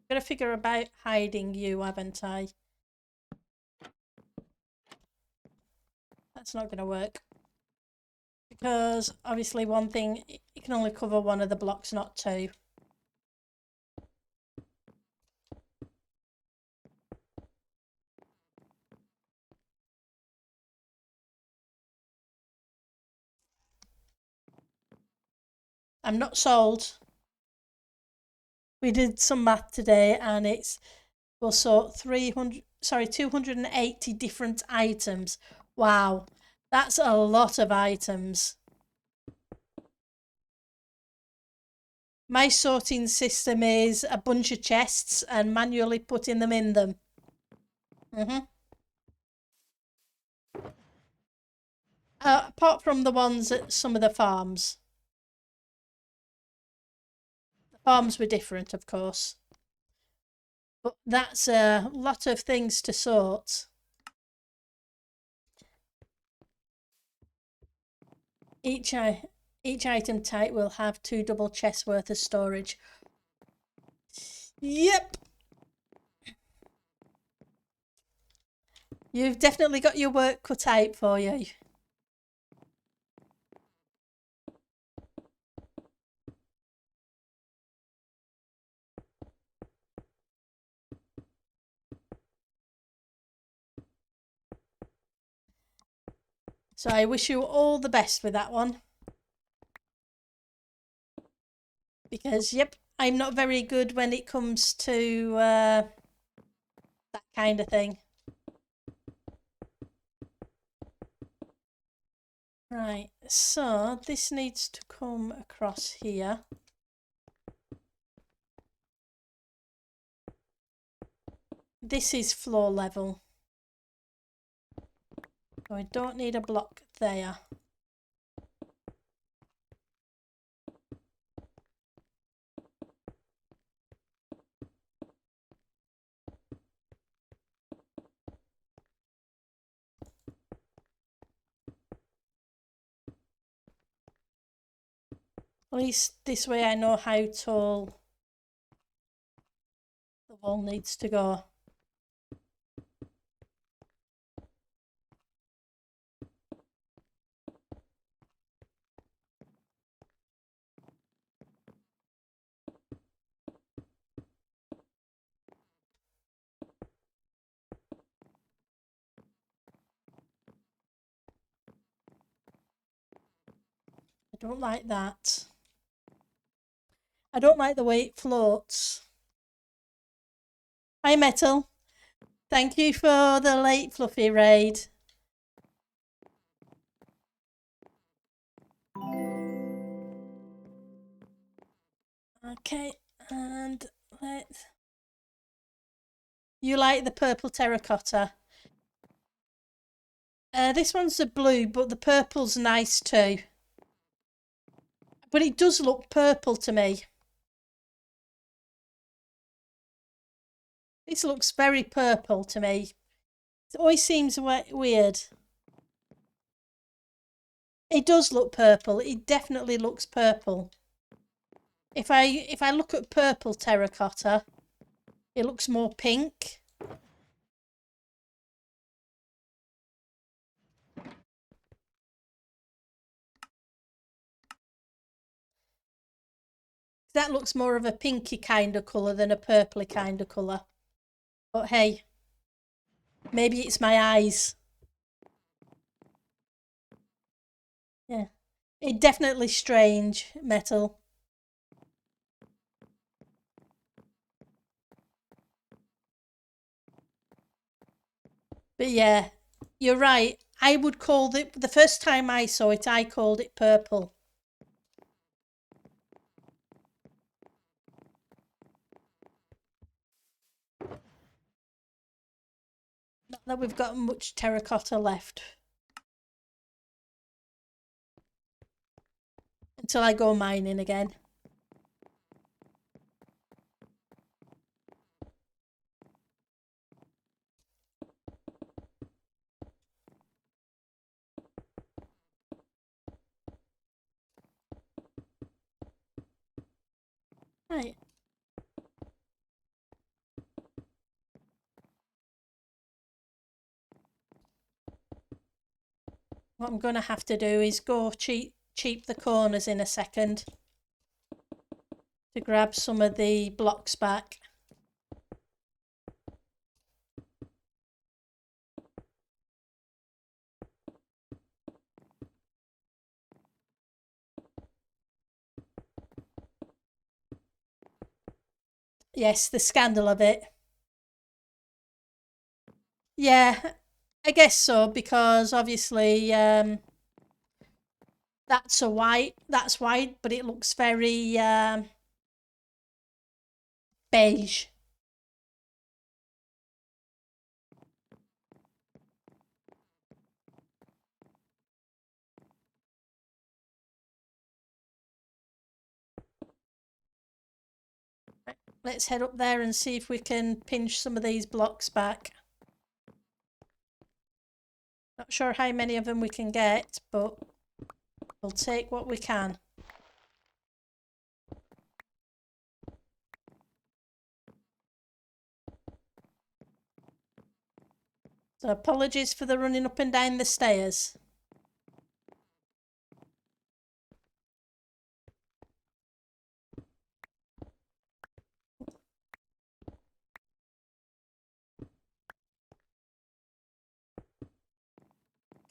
Gotta figure about hiding you, haven't I? That's not gonna work. Because obviously one thing, you can only cover one of the blocks, not two. I'm not sold. We did some math today and we'll sort 280 different items. Wow, that's a lot of items. My sorting system is a bunch of chests and manually putting them in them. Apart from the ones at some of the farms. The farms were different, of course. But that's a lot of things to sort. Each item type will have 2 double chests worth of storage. Yep. You've definitely got your work cut out for you. So I wish you all the best with that one. Because, yep, I'm not very good when it comes to that kind of thing. Right, so this needs to come across here. This is floor level. So I don't need a block there. At least this way I know how tall the wall needs to go. I don't like that. I don't like the way it floats. Hi, Metal. Thank you for the late Fluffy raid. Okay, and let's... You like the purple terracotta? This one's a blue, but the purple's nice too. But it does look purple to me. This looks very purple to me. It always seems weird. It does look purple. It definitely looks purple. If I look at purple terracotta, it looks more pink. That looks more of a pinky kind of colour than a purpley kind of colour. But hey, maybe it's my eyes. Yeah. It's definitely strange metal. But yeah, you're right. I would call it, the first time I saw it, I called it purple. Not that we've got much terracotta left. Until I go mining again. Right. What I'm going to have to do is go cheap the corners in a second to grab some of the blocks back. Yes, the scandal of it. Yeah, I guess so, because obviously that's white, but it looks very beige. Let's head up there and see if we can pinch some of these blocks back. Not sure how many of them we can get, but we'll take what we can. So apologies for the running up and down the stairs.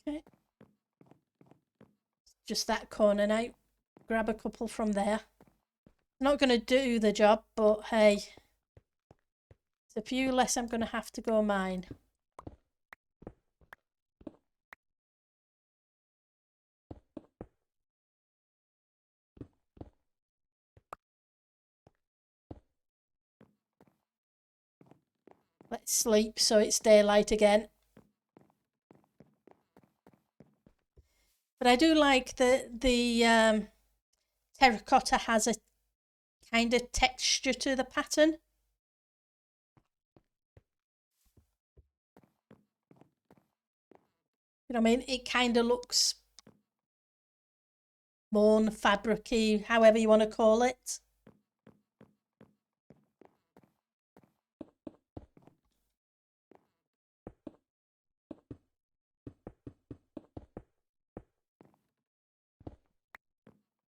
Okay. Just that corner now. Grab a couple from there. Not going to do the job, but hey, it's a few less I'm going to have to go mine. Let's sleep so it's daylight again. But I do like the terracotta has a kind of texture to the pattern. You know what I mean? It kind of looks more fabricy, however you want to call it.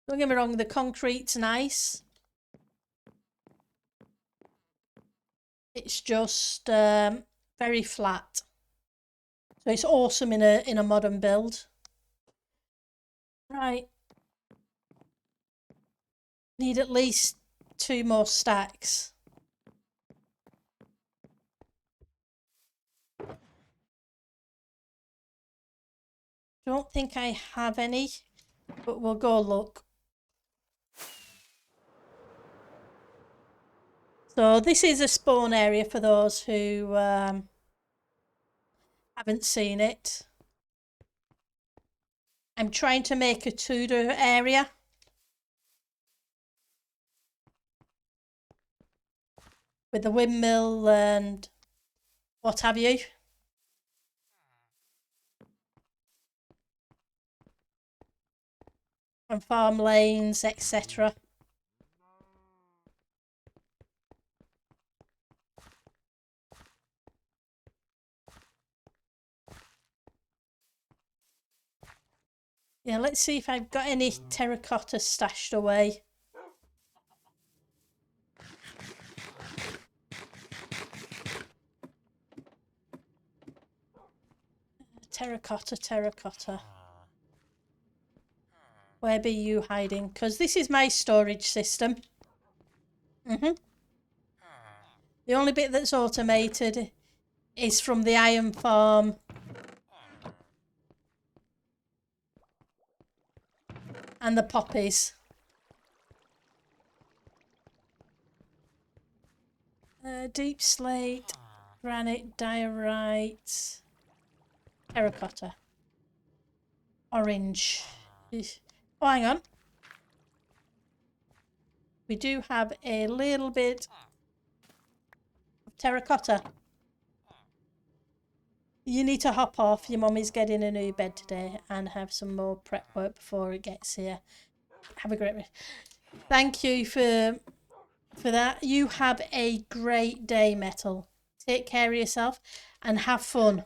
Don't get me wrong, the concrete's nice. It's just very flat. So it's awesome in a modern build. Right. Need at least 2 more stacks. Don't think I have any, but we'll go look. So this is a spawn area for those who haven't seen it. I'm trying to make a Tudor area. With the windmill and what have you. And farm lanes, etc. Yeah, let's see if I've got any terracotta stashed away. Terracotta, terracotta. Where be you hiding? Because this is my storage system. The only bit that's automated is from the iron farm. And the poppies. Deep slate, granite, diorite, terracotta, orange. Oh, hang on. We do have a little bit of terracotta. You need to hop off. Your mummy's getting a new bed today and have some more prep work before it gets here. Have a great day. Thank you for that. You have a great day, Metal. Take care of yourself and have fun.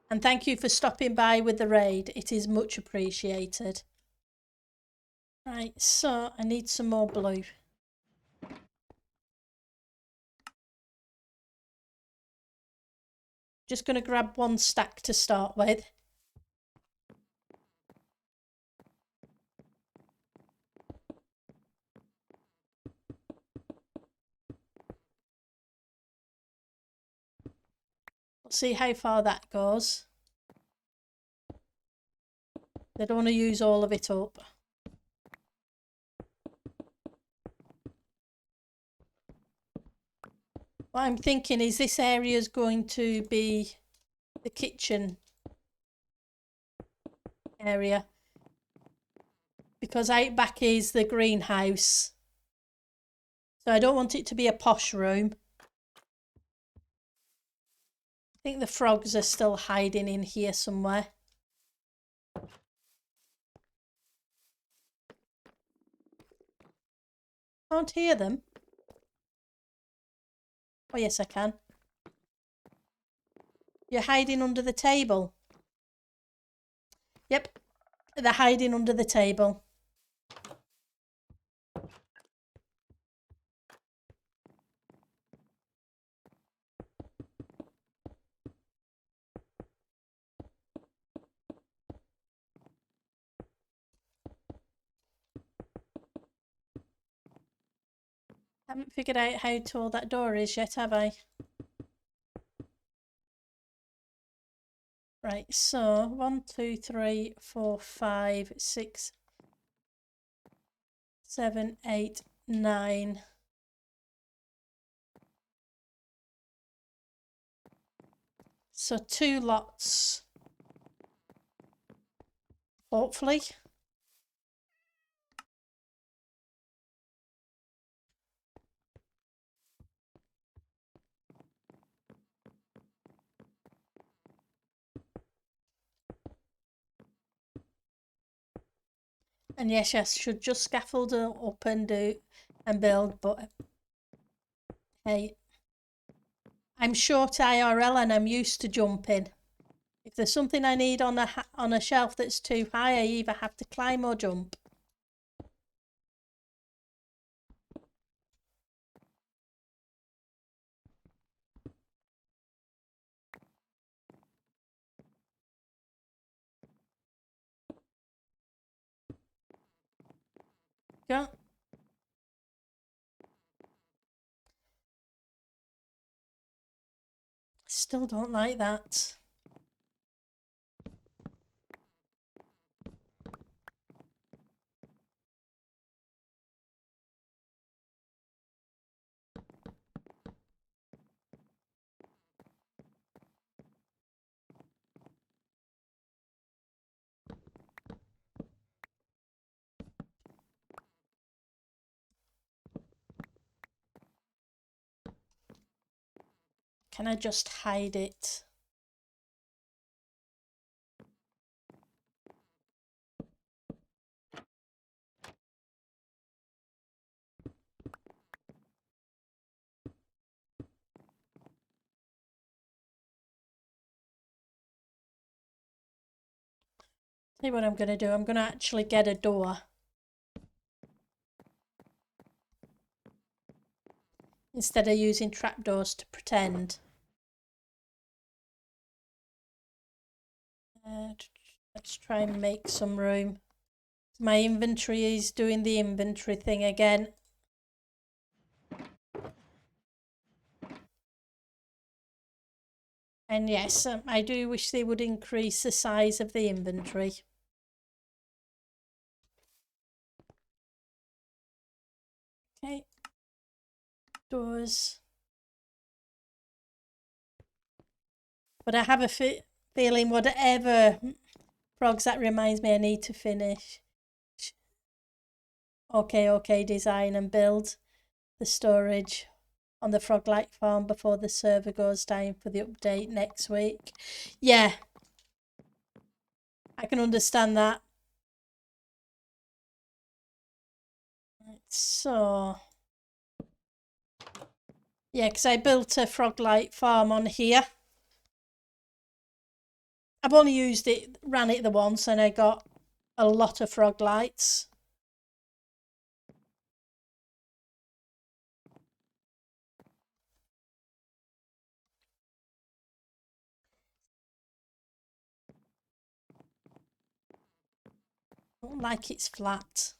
And thank you for stopping by with the raid. It is much appreciated. Right, so I need some more blue. Just going to grab one stack to start with. Let's see how far that goes. They don't want to use all of it up. What I'm thinking is this area is going to be the kitchen area. Because out back is the greenhouse. So I don't want it to be a posh room. I think the frogs are still hiding in here somewhere. Can't hear them. Oh yes, I can. You're hiding under the table. Yep, they're hiding under the table. Haven't figured out how tall that door is yet, have I? Right, so 1, 2, 3, 4, 5, 6, 7, 8, 9. So 2 lots. Hopefully. And yes, I should just scaffold up and build, but hey, I'm short IRL and I'm used to jumping. If there's something I need on a shelf that's too high, I either have to climb or jump. Go. Still don't like that. Can I just hide it? See what I'm going to do. I'm going to actually get a door. Instead of using trapdoors to pretend. Let's try and make some room. My inventory is doing the inventory thing again. And yes, I do wish they would increase the size of the inventory. Okay. Doors. But I have a feeling whatever frogs that reminds me I need to finish. Okay, design and build the storage on the Froglight farm before the server goes down for the update next week. Yeah, I can understand that. So, yeah, because I built a Froglight farm on here. I've only ran it the once, and I got a lot of Froglights. I don't like it's flat.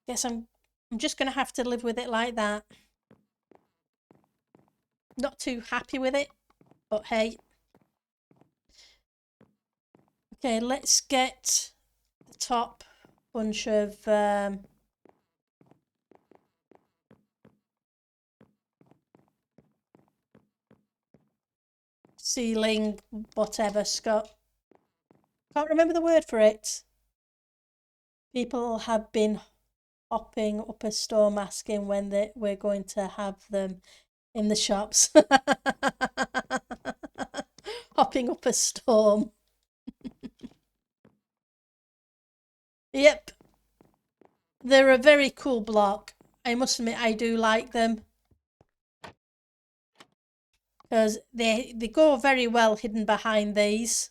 Guess I'm just going to have to live with it like that. Not too happy with it, but hey. Okay, let's get the top bunch of ceiling, whatever, Scott. Can't remember the word for it. People have been hopping up a storm asking when we're going to have them in the shops. Hopping up a storm. Yep. They're a very cool block. I must admit, I do like them. Because they go very well hidden behind these.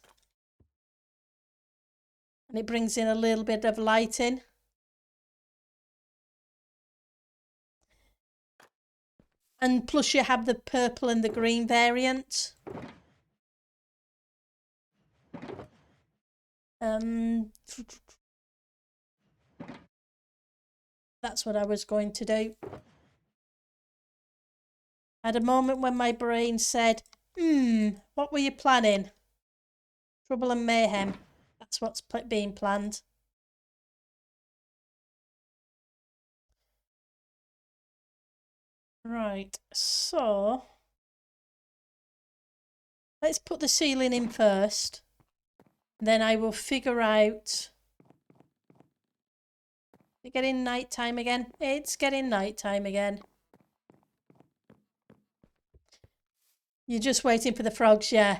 And it brings in a little bit of lighting. And plus you have the purple and the green variant. That's what I was going to do. I had a moment when my brain said, what were you planning? Trouble and mayhem. That's what's being planned. Right, so let's put the ceiling in first. Then I will figure out. Is it getting night time again? It's getting night time again. You're just waiting for the frogs, yeah.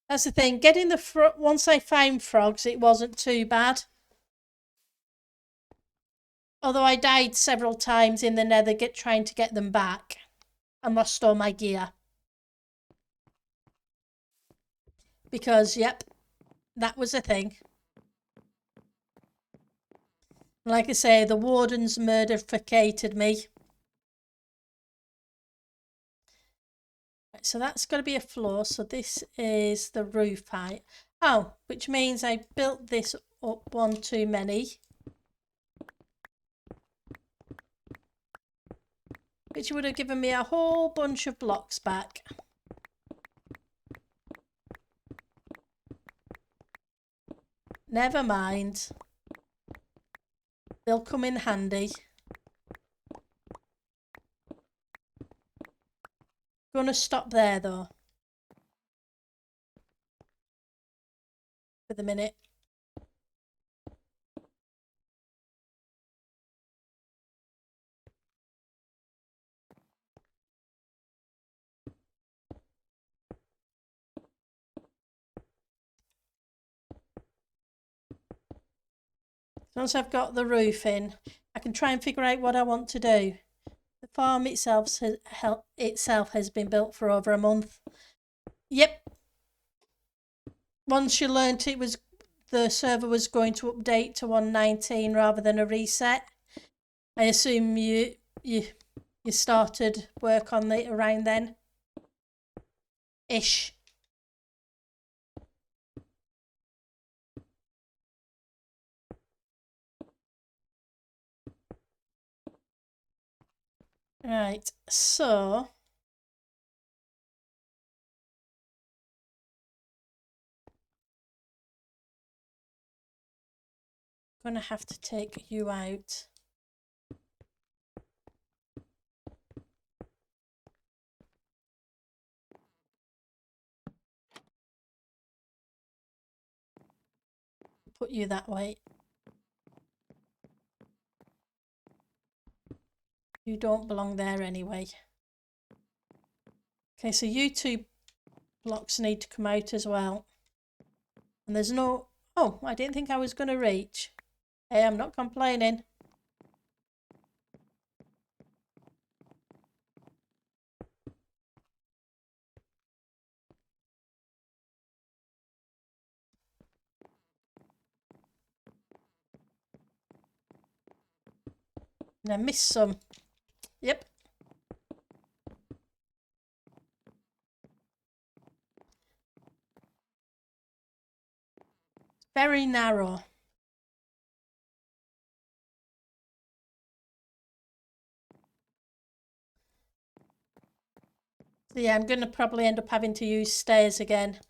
That's the thing. Getting the once I found frogs, it wasn't too bad. Although I died several times in the nether trying to get them back and lost all my gear. Because, yep, that was a thing. Like I say, the wardens murdered me. Right, so that's got to be a floor. So this is the roof height. Oh, which means I built this up one too many. Which would have given me a whole bunch of blocks back. Never mind. They'll come in handy. Gonna stop there though. For the minute. Once I've got the roof in, I can try and figure out what I want to do. The farm itself has been built for over a month. Yep. Once you learnt the server was going to update to 1.19 rather than a reset, I assume you started work on it around then? Ish. Right, so I'm gonna have to take you out. Put you that way. You don't belong there anyway. Okay, so you two blocks need to come out as well. And there's no... Oh, I didn't think I was going to reach. Hey, I'm not complaining. And I missed some. Yep. Very narrow. So yeah, I'm going to probably end up having to use stairs again.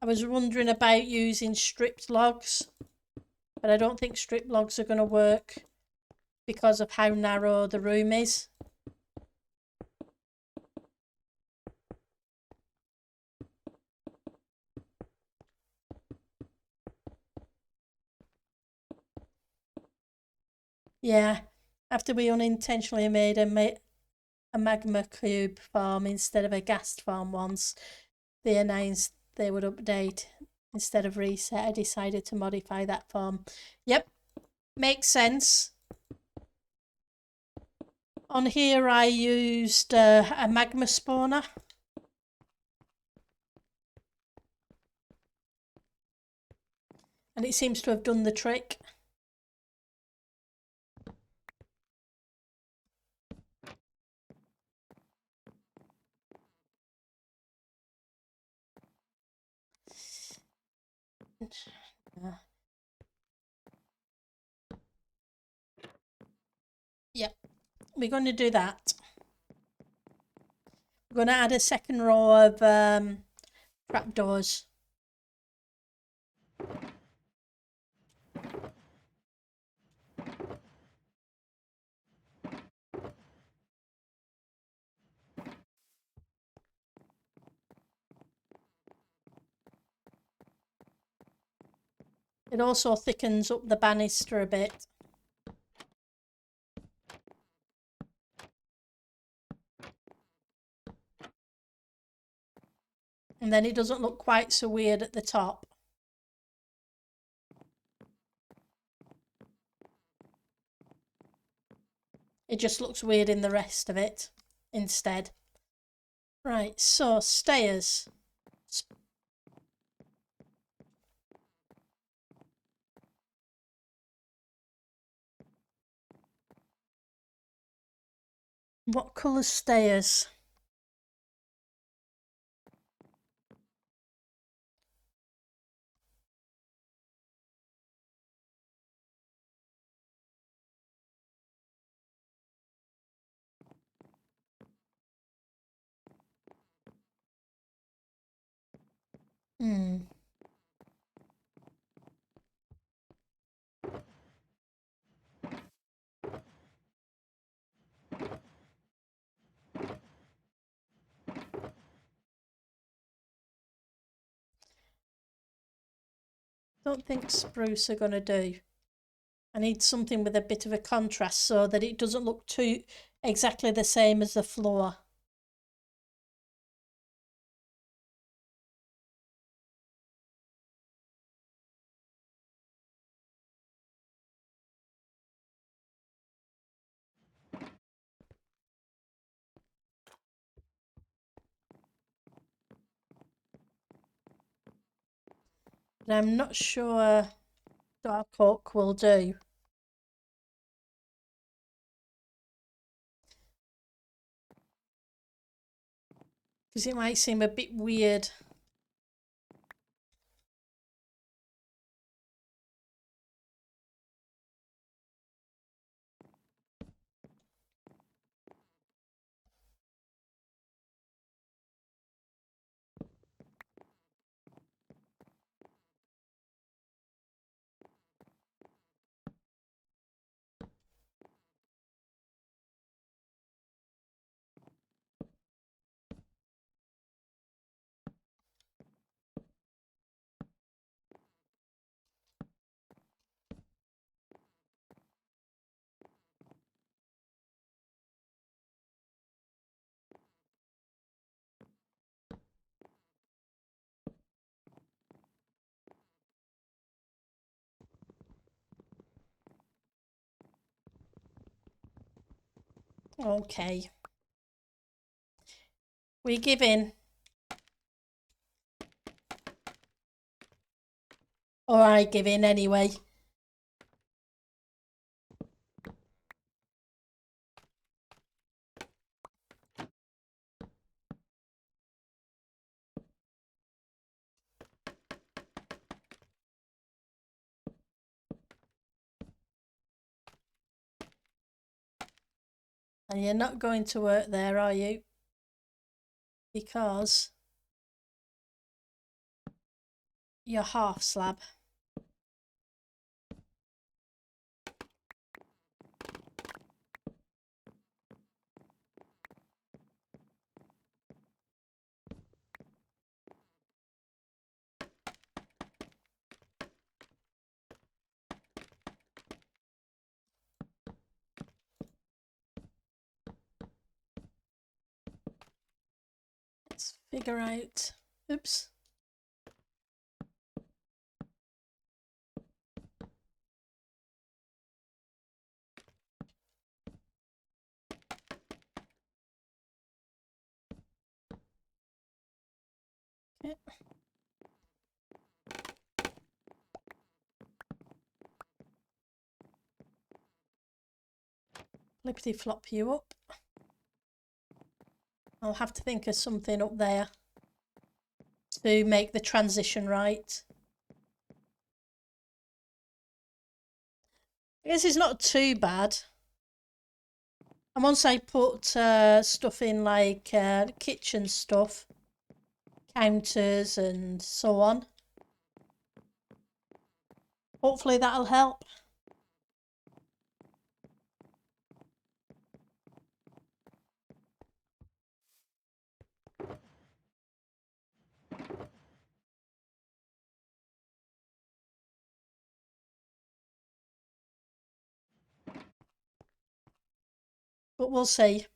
I was wondering about using stripped logs, but I don't think stripped logs are going to work because of how narrow the room is. Yeah, after we unintentionally made a magma cube farm instead of a gas farm once, they announced they would update instead of reset. I decided to modify that farm. Yep, makes sense. On here I used a magma spawner. And it seems to have done the trick. Yep, we're going to do that. We're going to add a second row of trapdoors. It also thickens up the banister a bit. And then it doesn't look quite so weird at the top. It just looks weird in the rest of it instead. Right, so stairs. What colour stairs? Don't think spruce are going to do. I need something with a bit of a contrast so that it doesn't look too exactly the same as the floor. But I'm not sure dark oak will do. Because it might seem a bit weird. Okay. We give in. Or I give in anyway. And you're not going to work there, are you? Because you're half slab. Let's figure out. Oops. Okay. Flippity flop you up. I'll have to think of something up there to make the transition right. I guess it's not too bad. And once I put stuff in like kitchen stuff, counters and so on, hopefully that'll help. But we'll see.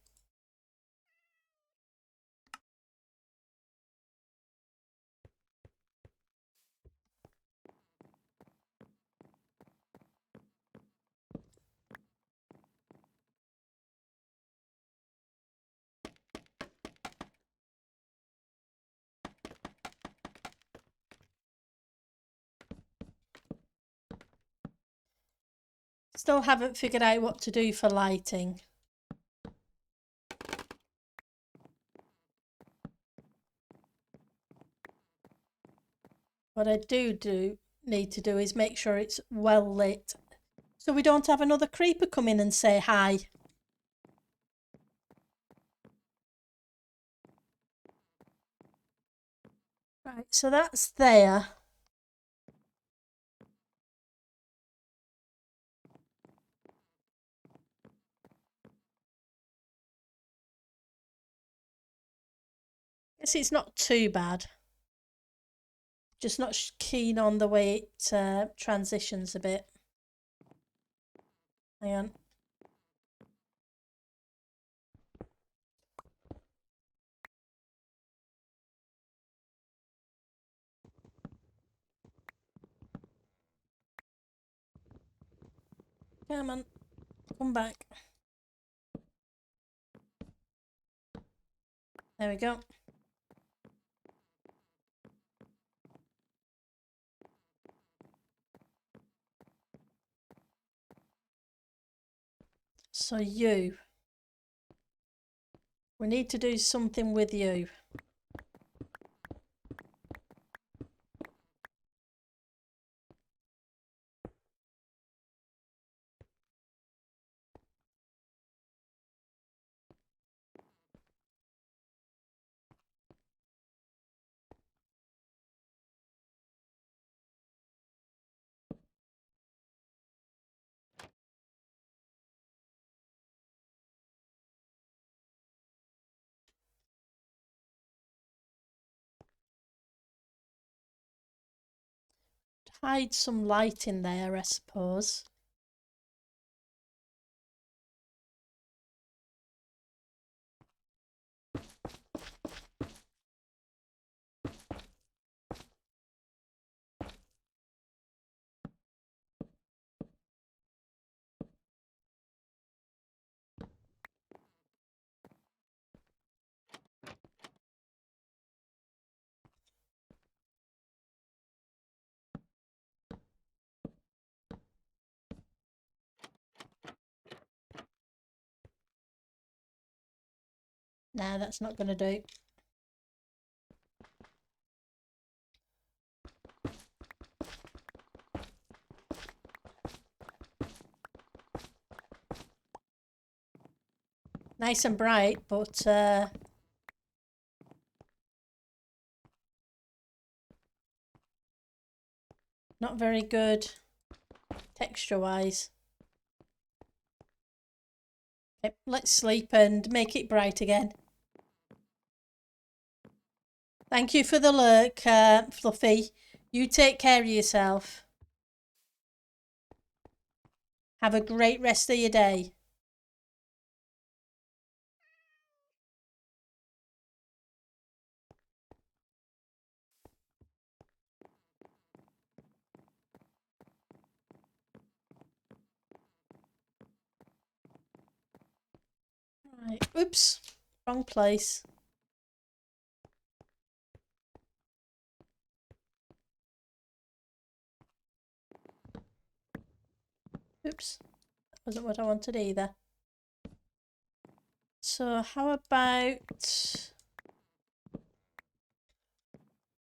Still haven't figured out what to do for lighting. What I do need to do is make sure it's well lit, so we don't have another creeper come in and say hi. Right, so that's there. Guess it's not too bad. Just not keen on the way it transitions a bit. Hang on. Come on, come back. There we go. So you. We need to do something with you. Hide some light in there, I suppose. Nah, that's not going to do. Nice and bright, but not very good texture-wise. Okay, let's sleep and make it bright again. Thank you for the lurk, Fluffy. You take care of yourself. Have a great rest of your day. Right. Oops. Wrong place. Oops. That wasn't what I wanted either. So how about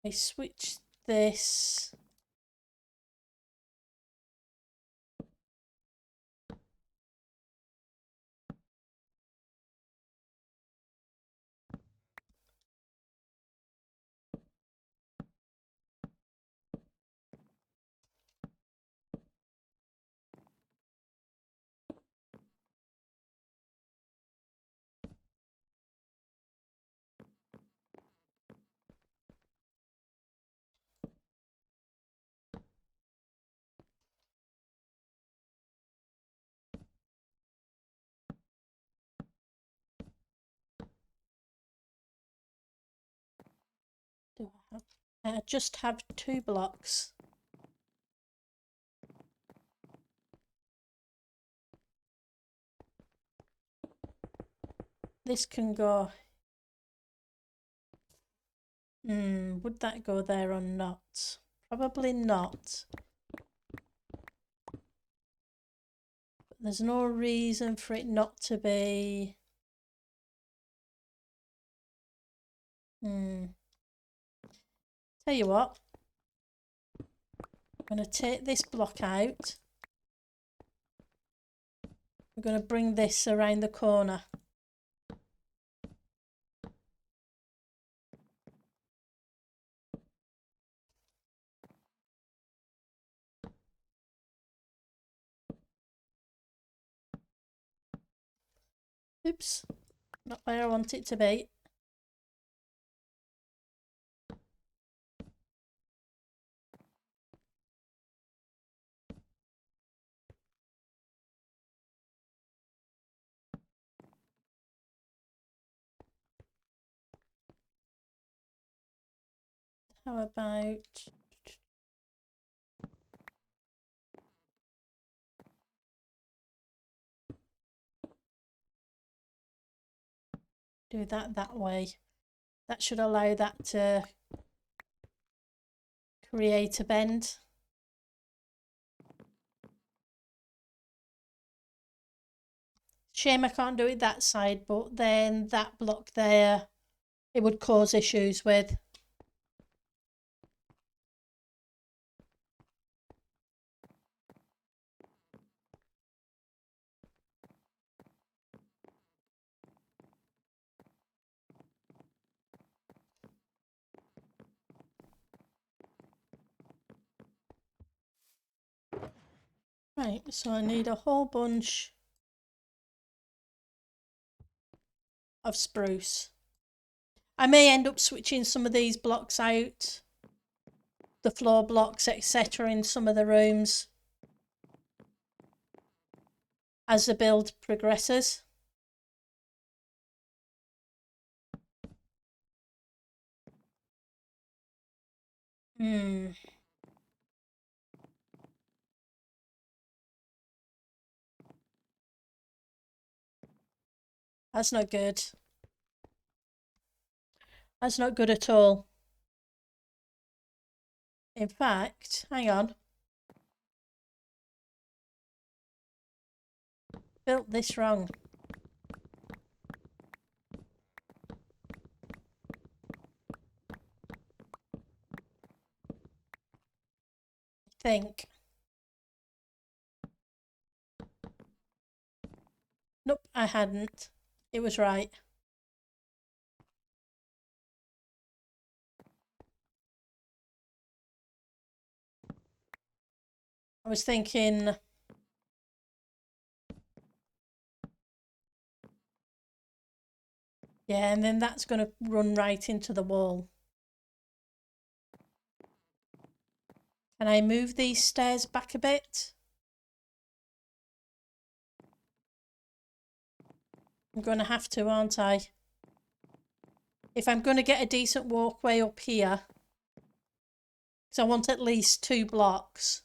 I switch this? Do I have? I just have 2 blocks. This can go. Would that go there or not? Probably not. But there's no reason for it not to be. Tell you what. I'm going to take this block out. We're going to bring this around the corner. Oops, not where I want it to be. How about do that way? That should allow that to create a bend. Shame I can't do it that side, but then that block there, it would cause issues with. Right, so I need a whole bunch of spruce. I may end up switching some of these blocks out, the floor blocks, etc., in some of the rooms as the build progresses. That's not good. That's not good at all. In fact, hang on. Built this wrong. I think. Nope, I hadn't. It was right. I was thinking... Yeah, and then that's going to run right into the wall. Can I move these stairs back a bit? I'm going to have to, aren't I? If I'm going to get a decent walkway up here, because I want at least 2 blocks.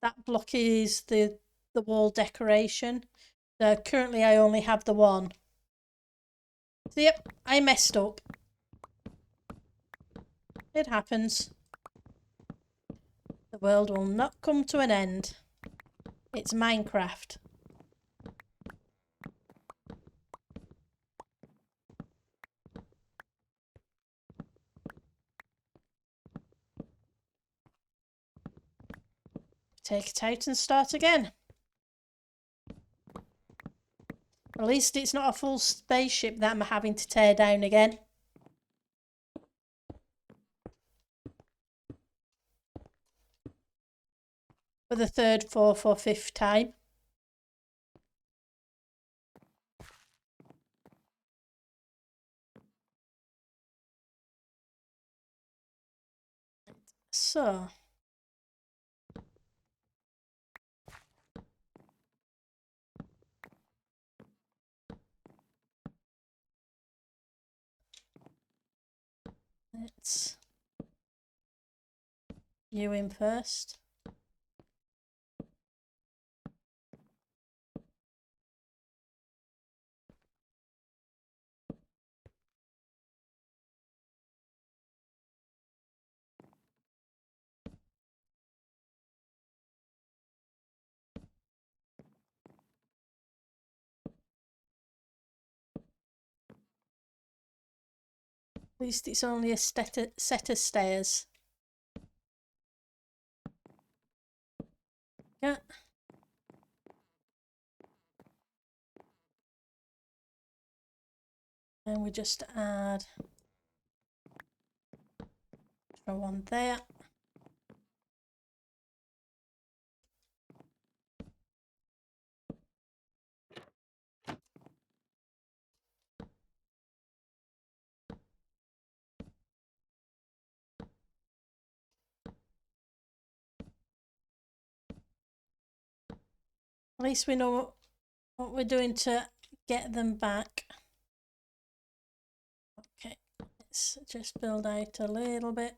That block is the wall decoration. So currently I only have the one. So yep, I messed up. It happens. The world will not come to an end. It's Minecraft. Take it out and start again. At least it's not a full spaceship that I'm having to tear down again. For the 3rd, 4th or 5th time. So... let's... you in first. At least it's only a set of stairs. Yeah. And we just add one there. At least we know what we're doing to get them back. Okay, let's just build out a little bit.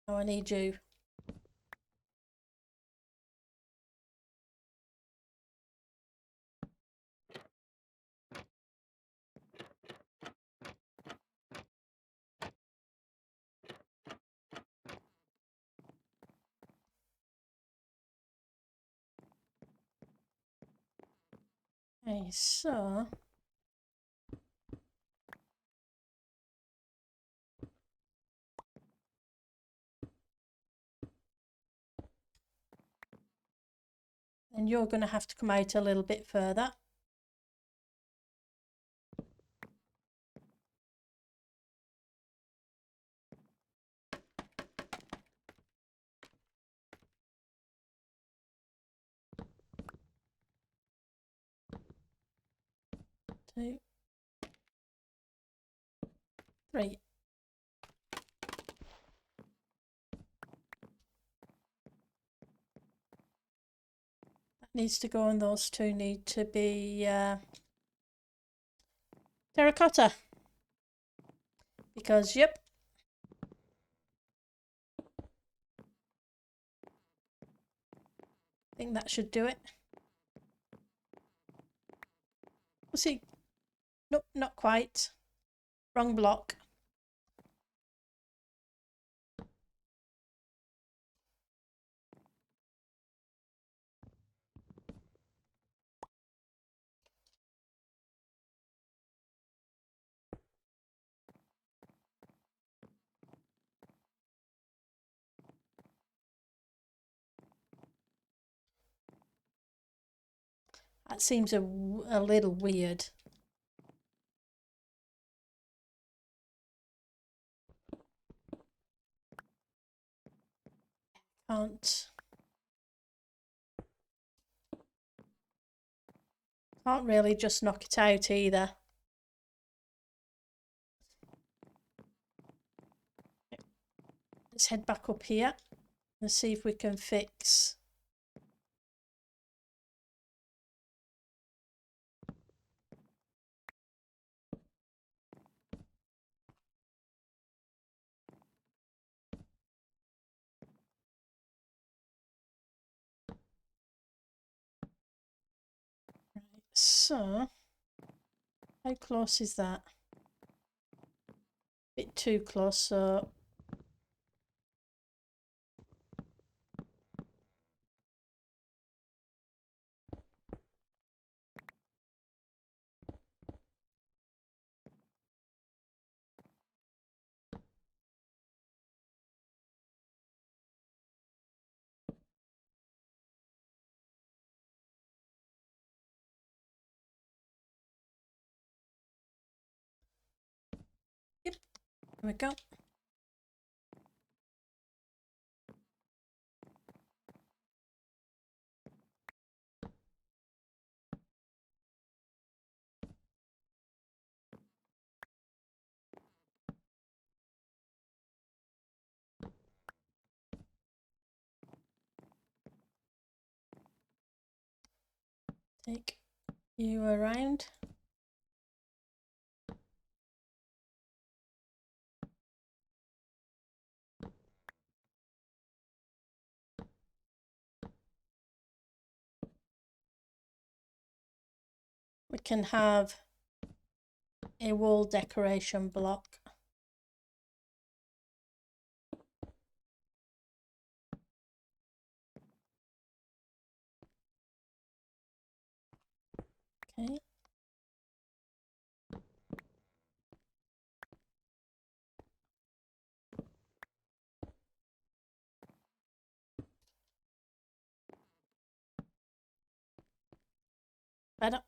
Oh, I need you. Okay, so and you're going to have to come out a little bit further. Two, three. That needs to go, and those two need to be terracotta. Because, yep. I think that should do it. We'll see. Nope, not quite. Wrong block. That seems a little weird. Can't really just knock it out either. Let's head back up here and see if we can fix. Right, so how close is that? A bit too close, so yep, there we go. Take you around. We can have a wall decoration block. Okay. Better.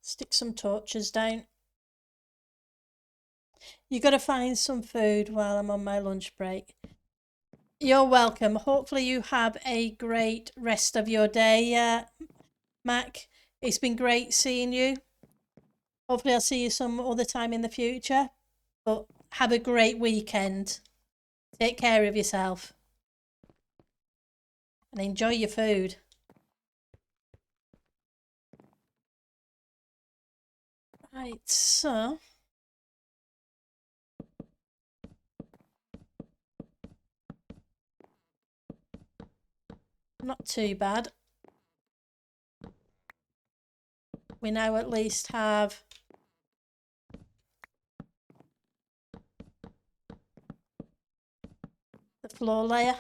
Stick some torches down. You got to find some food while I'm on my lunch break. You're welcome. Hopefully you have a great rest of your day, Mac. It's been great seeing you. Hopefully I'll see you some other time in the future. But have a great weekend. Take care of yourself. And enjoy your food. Right, so Not too bad. We now at least have the floor layer.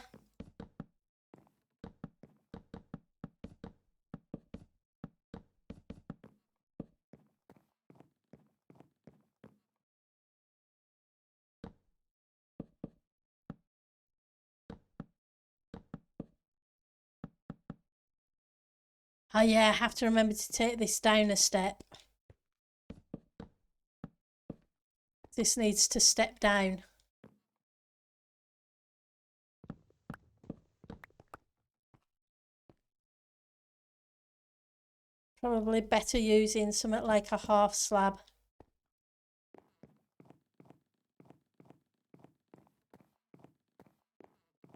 Oh yeah, I have to remember to take this down a step. This needs to step down. Probably better using something like a half slab.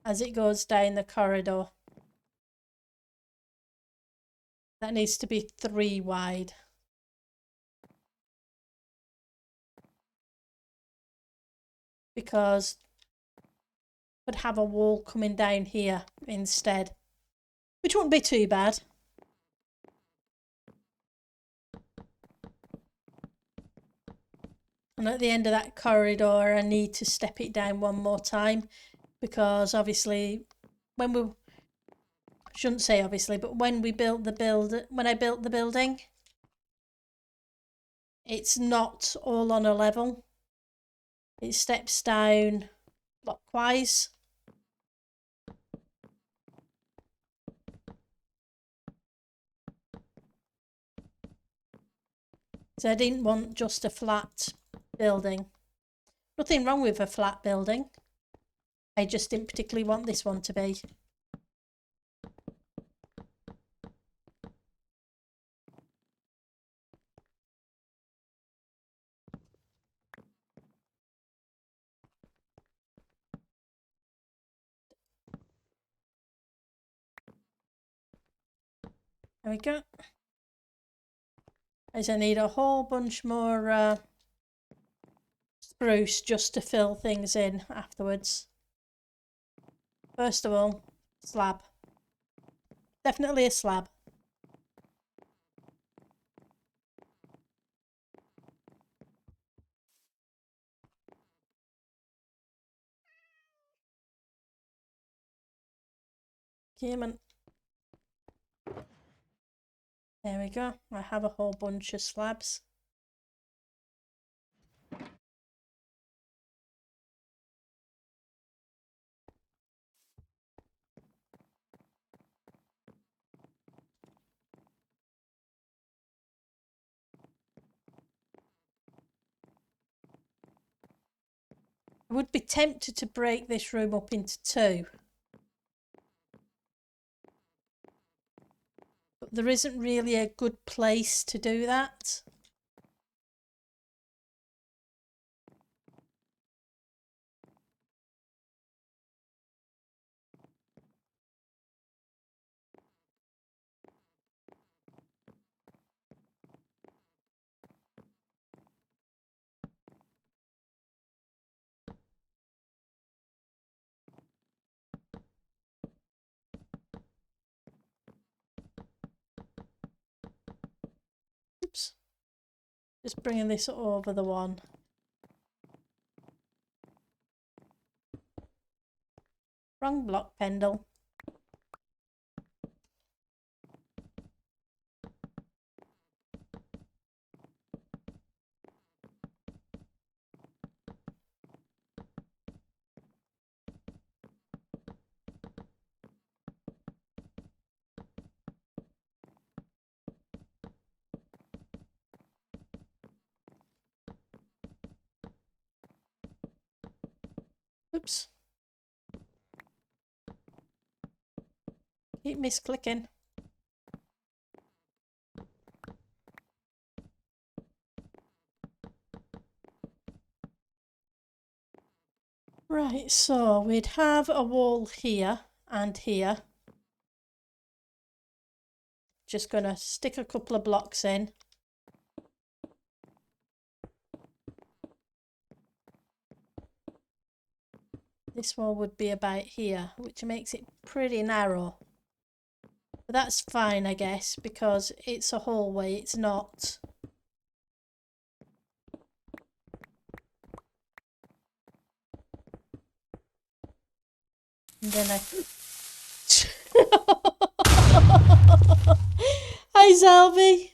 As it goes down the corridor. That needs to be 3 wide. Because would have a wall coming down here instead, which wouldn't be too bad. And at the end of that corridor, I need to step it down one more time because obviously when we shouldn't say obviously, but when we built the when I built the building, it's not all on a level. It steps down clockwise. So I didn't want just a flat building. Nothing wrong with a flat building. I just didn't particularly want this one to be. There we go. As I need a whole bunch more spruce just to fill things in afterwards. First of all, slab. Definitely a slab. Come on. There we go. I have a whole bunch of slabs. I would be tempted to break this room up into 2. But there isn't really a good place to do that. Oops. Just bringing this over the one. Wrong block, Pendle. Oops. Keep misclicking. Right, so we'd have a wall here and here. Just gonna stick a couple of blocks in. This one would be about here, which makes it pretty narrow. But that's fine, I guess, because it's a hallway, it's not. And then I... Hi, Zelby.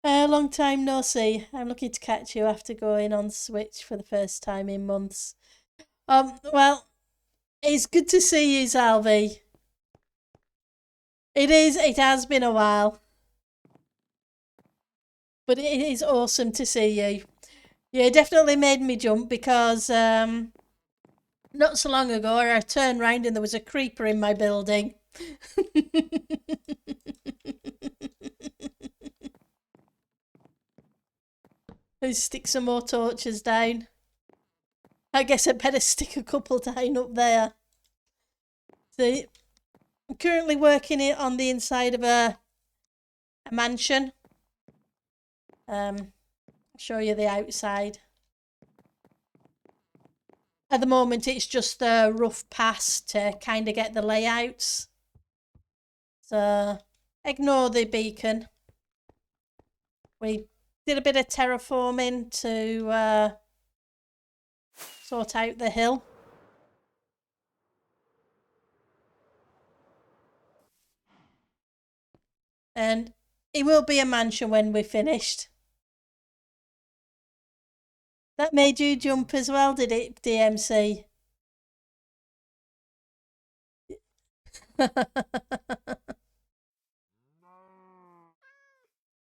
Long time no see. I'm lucky to catch you after going on Switch for the first time in months. Well, it's good to see you, Zelby. It has been a while. But it is awesome to see you. You definitely made me jump because not so long ago I turned round and there was a creeper in my building. Let's stick some more torches down. I guess I'd better stick a couple down up there. So, I'm currently working it on the inside of a mansion. I'll show you the outside. At the moment, it's just a rough pass to kind of get the layouts. So, ignore the beacon. We did a bit of terraforming to sort out the hill. And it will be a mansion when we're finished. That made you jump as well, did it, DMC?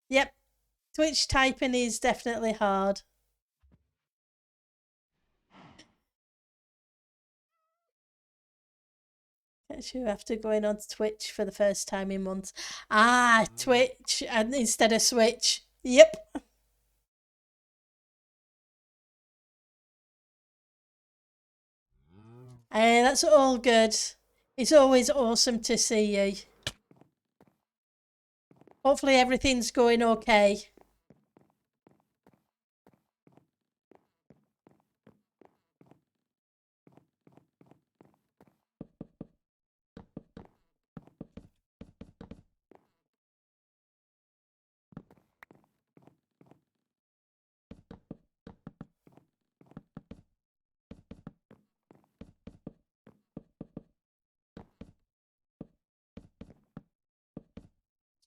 Yep. Twitch typing is definitely hard. Catch you after going on Twitch for the first time in months. Ah, Twitch and instead of Switch. Yep. That's all good. It's always awesome to see you. Hopefully everything's going okay.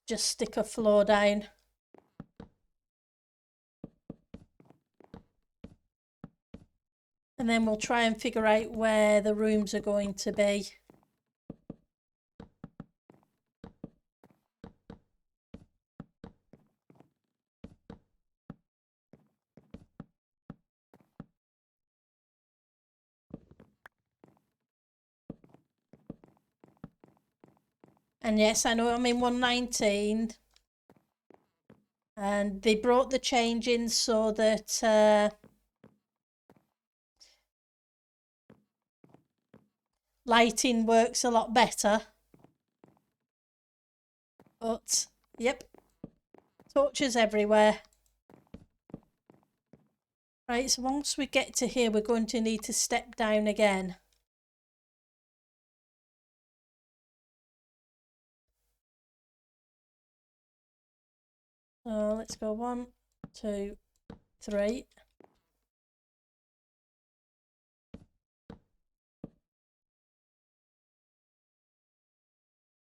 Just stick a floor down. And then we'll try and figure out where the rooms are going to be. And yes, I know I'm in 119. And they brought the change in so that lighting works a lot better. But, yep, torches everywhere. Right, so once we get to here, we're going to need to step down again. So let's go 1, 2, 3.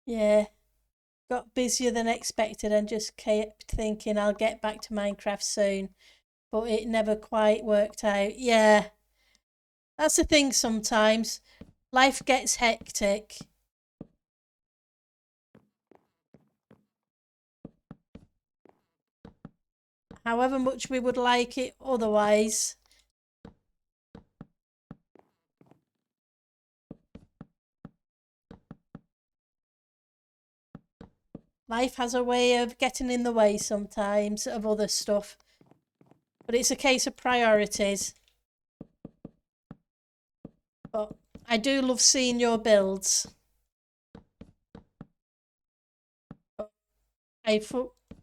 Yeah, got busier than expected and just kept thinking I'll get back to Minecraft soon, but it never quite worked out. Yeah, that's the thing sometimes. Life gets hectic. However much we would like it otherwise. Life has a way of getting in the way sometimes of other stuff. But it's a case of priorities. But I do love seeing your builds.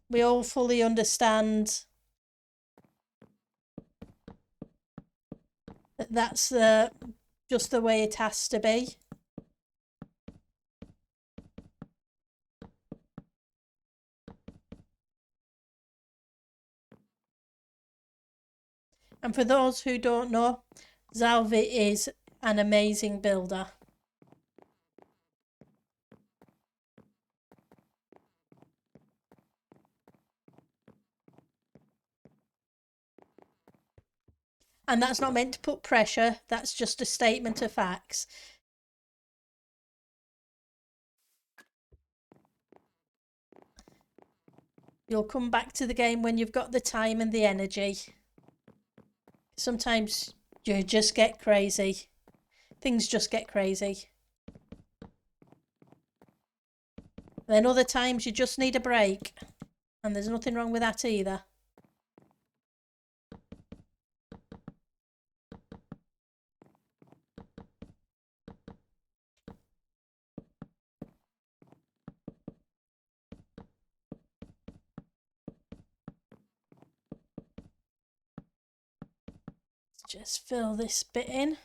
We all fully understand that that's just the way it has to be. And for those who don't know, Zalvi is an amazing builder. And that's not meant to put pressure, that's just a statement of facts. You'll come back to the game when you've got the time and the energy. Sometimes you just get crazy. Things just get crazy. Then other times you just need a break. And there's nothing wrong with that either. Just fill this bit in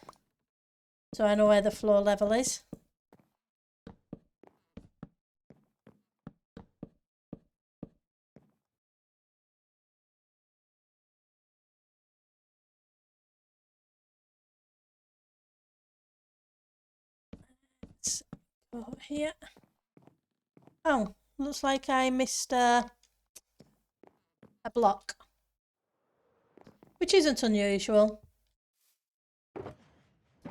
so I know where the floor level is. Let's go here. Oh, looks like I missed a block, which isn't unusual.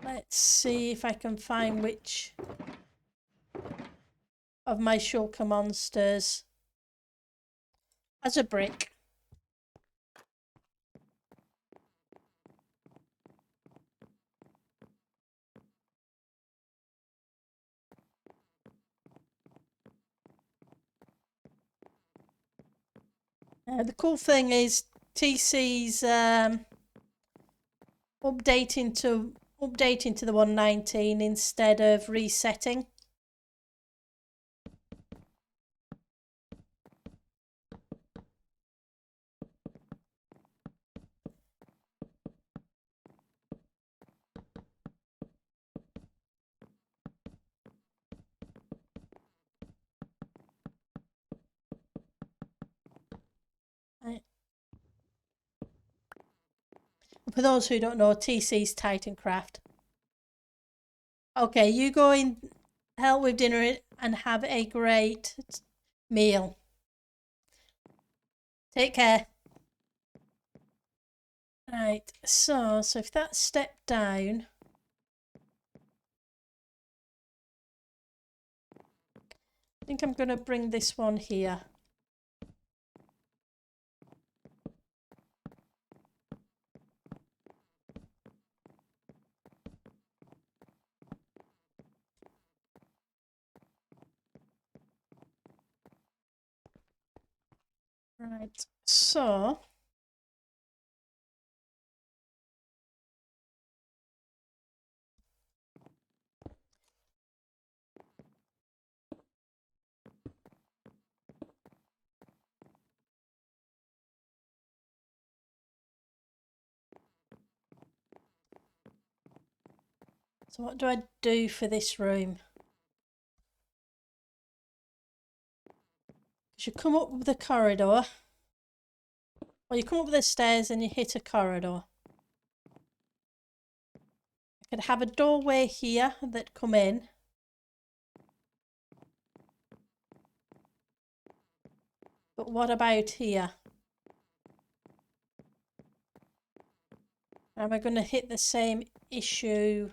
Let's see if I can find which of my shulker monsters as a brick. The cool thing is TC's updating to the 119 instead of resetting. Right. For those who don't know, TC's Titancraft. Okay, you go in, help with dinner and have a great meal. Take care. Right, so if that step down, I think I'm going to bring this one here. Right, so what do I do for this room? You come up the corridor, or you come up the stairs and you hit a corridor. I could have a doorway here that come in. But what about here? Am I going to hit the same issue?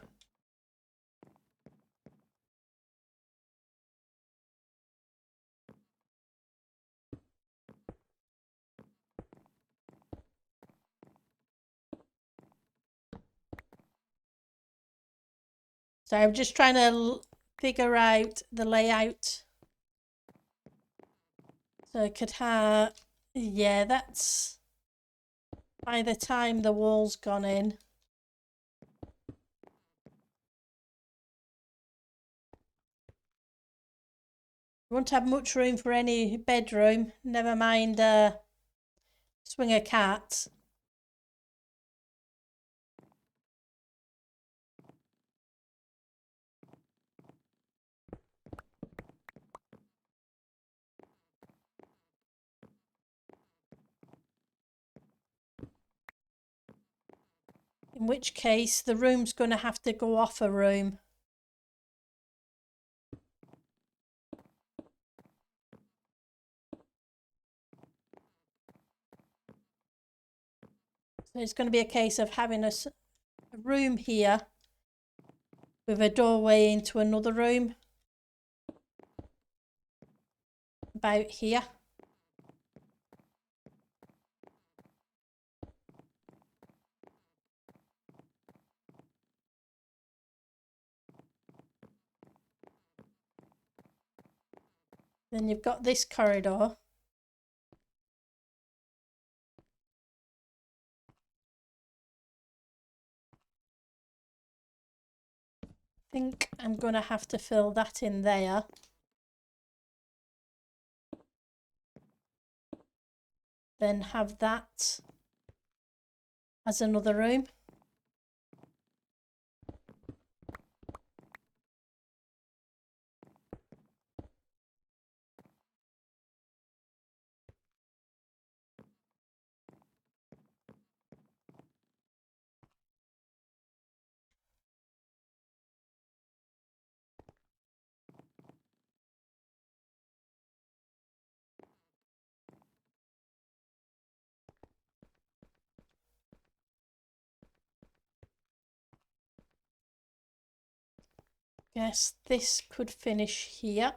So I'm just trying to figure out the layout. So I could have, yeah, that's by the time the wall's gone in. Won't have much room for any bedroom, never mind swing a cat. In which case the room's going to have to go off a room. So it's going to be a case of having a room here with a doorway into another room about here. Then you've got this corridor. I think I'm going to have to fill that in there. Then have that as another room. Guess this could finish here.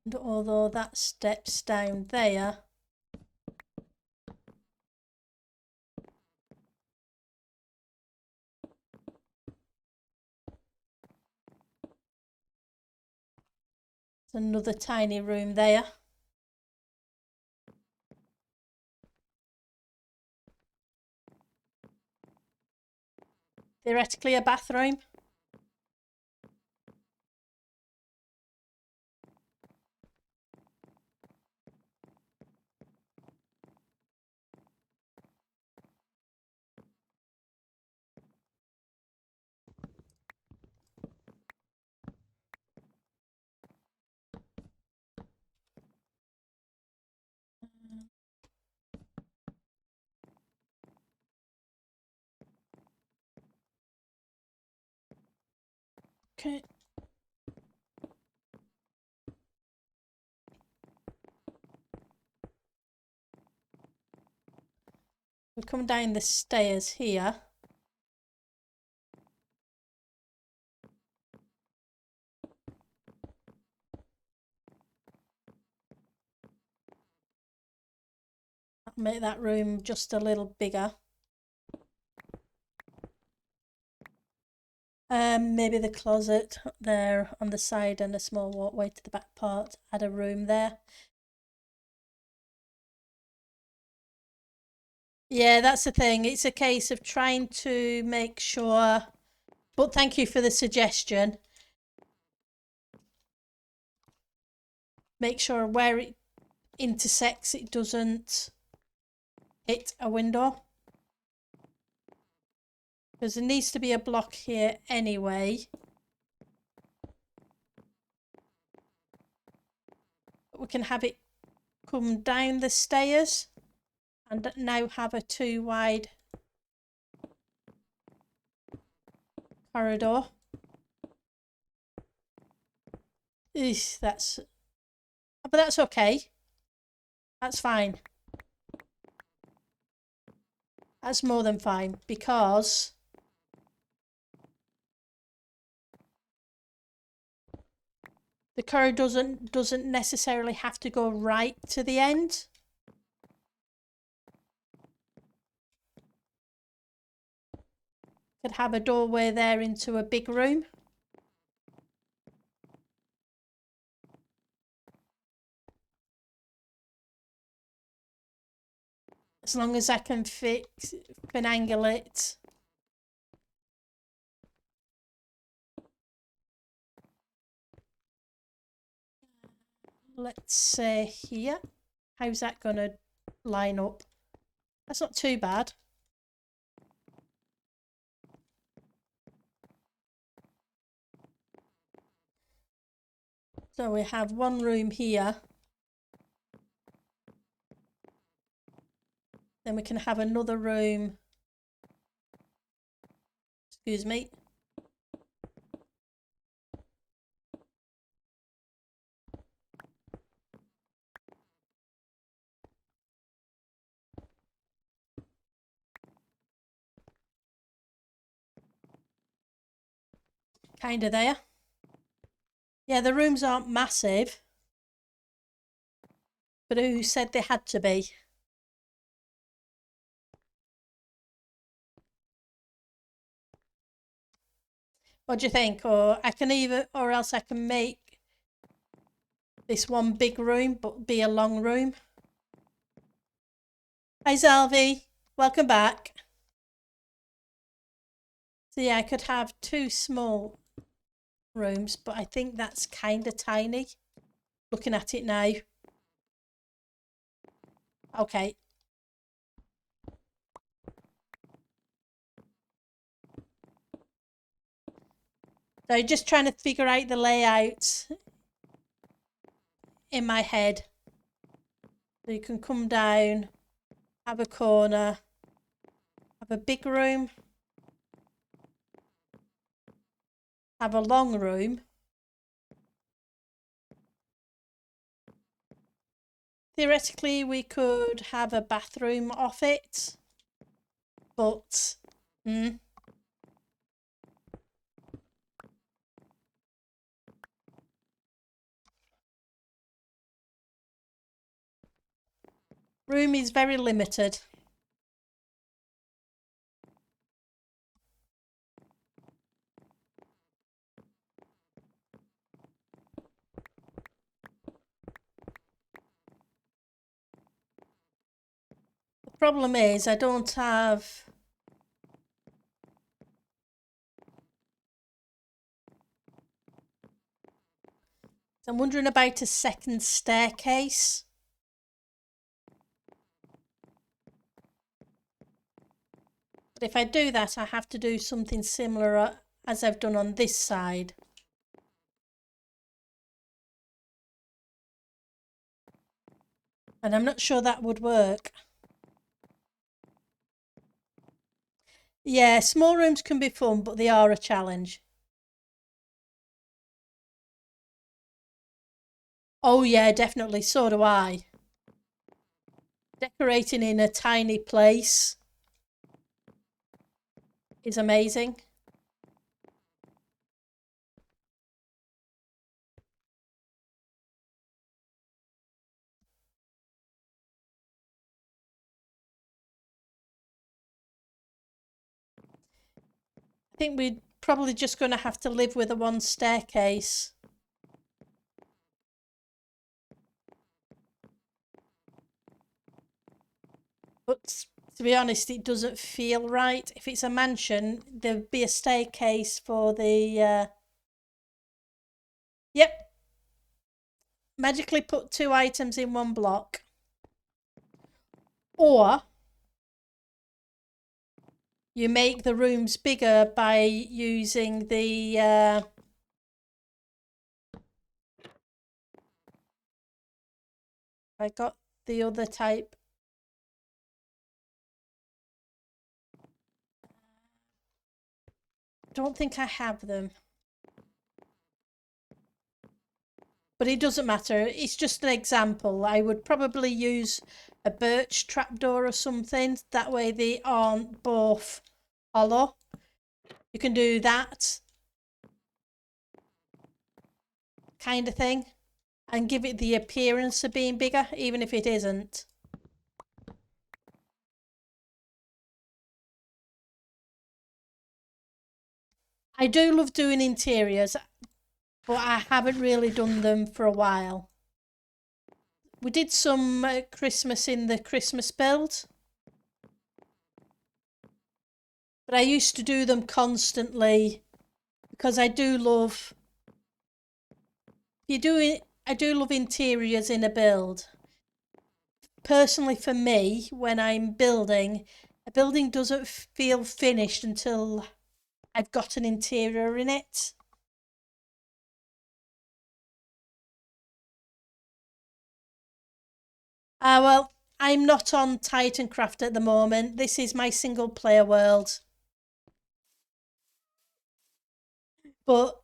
And although that steps down there, there's another tiny room there. Theoretically a bathroom. Okay. We come down the stairs here. That'll make that room just a little bigger. Maybe the closet there on the side and a small walkway to the back part. Add a room there. Yeah, that's the thing. It's a case of trying to make sure. But thank you for the suggestion. Make sure where it intersects, it doesn't hit a window. Because there needs to be a block here anyway. We can have it come down the stairs and now have a 2 wide corridor. Eesh, but that's okay. That's fine. That's more than fine because the corridor doesn't necessarily have to go right to the end. Could have a doorway there into a big room. As long as I can finagle it. let's say here. How's that going to line up? That's not too bad. So we have one room here. Then we can have another room. Excuse me. Kind of there. Yeah, the rooms aren't massive. But who said they had to be? What do you think? Or I can or else I can make this one big room, but be a long room. Hi, Zelvi. Welcome back. So yeah, I could have two small rooms, but I think that's kind of tiny. Looking at it now. Okay. So just trying to figure out the layout in my head. So you can come down, have a corner, have a big room, have a long room. Theoretically, we could have a bathroom off it, but room is very limited. The problem is I don't have I'm wondering about a second staircase. But if I do that, I have to do something similar as I've done on this side. And I'm not sure that would work. Yeah, small rooms can be fun, but they are a challenge. Oh yeah, definitely. So do I. Decorating in a tiny place is amazing. I think we're probably just going to have to live with a one staircase. But to be honest, it doesn't feel right. If it's a mansion, there'd be a staircase for the... Yep. Magically put two items in one block. Or you make the rooms bigger by using the... I got the other type. Don't think I have them. But it doesn't matter. It's just an example. I would probably use a birch trapdoor or something. That way they aren't both hollow. You can do that kind of thing and give it the appearance of being bigger, even if it isn't. I do love doing interiors, but I haven't really done them for a while. We did some Christmas in the Christmas build, but I used to do them constantly because I do love... If you're doing do love interiors in a build. Personally, for me, when I'm building, a building doesn't feel finished until I've got an interior in it. Well, I'm not on Titancraft at the moment. This is my single player world. But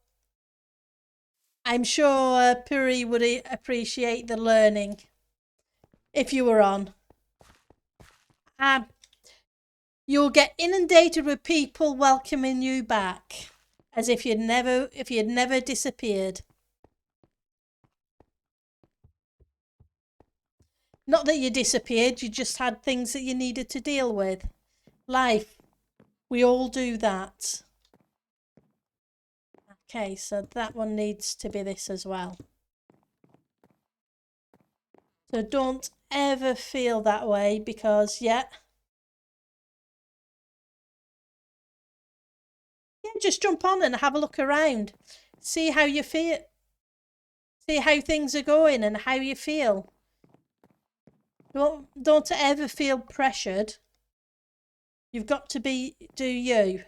I'm sure Puri would appreciate the learning if you were on. You'll get inundated with people welcoming you back as if you'd never disappeared. Not that you disappeared, you just had things that you needed to deal with. Life. We all do that. Okay, so that one needs to be this as well. So don't ever feel that way because, yeah, just jump on and have a look around. See how you feel. See how things are going and how you feel. Don't ever feel pressured. You've got to do you.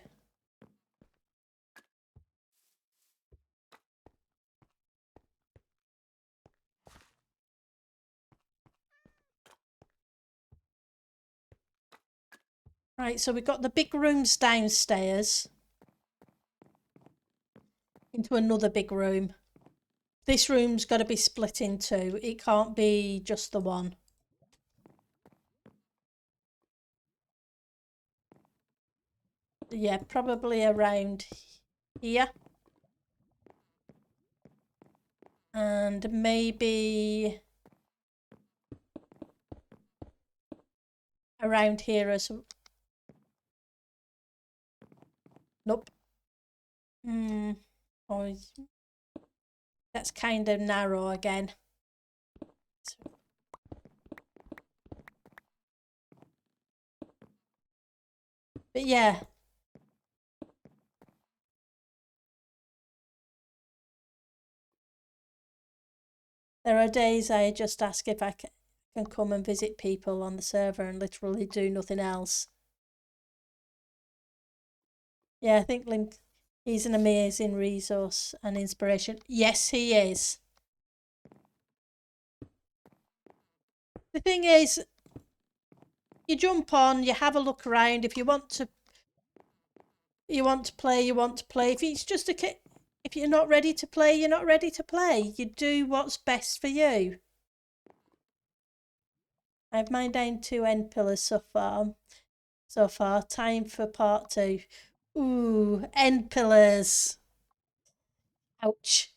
Right, so we've got the big rooms downstairs into another big room. This room's got to be split in two. It can't be just the one. Yeah, probably around here. And maybe around here as well. Nope. Oh, that's kind of narrow again. But yeah. There are days I just ask if I can come and visit people on the server and literally do nothing else. Yeah, I think Link, he's an amazing resource and inspiration. Yes, he is. The thing is, you jump on, you have a look around. If you want to play, you want to play. If it's just if you're not ready to play, you're not ready to play. You do what's best for you. I've mined down 2 end pillars so far. Time for part 2. Ooh, end pillars. Ouch.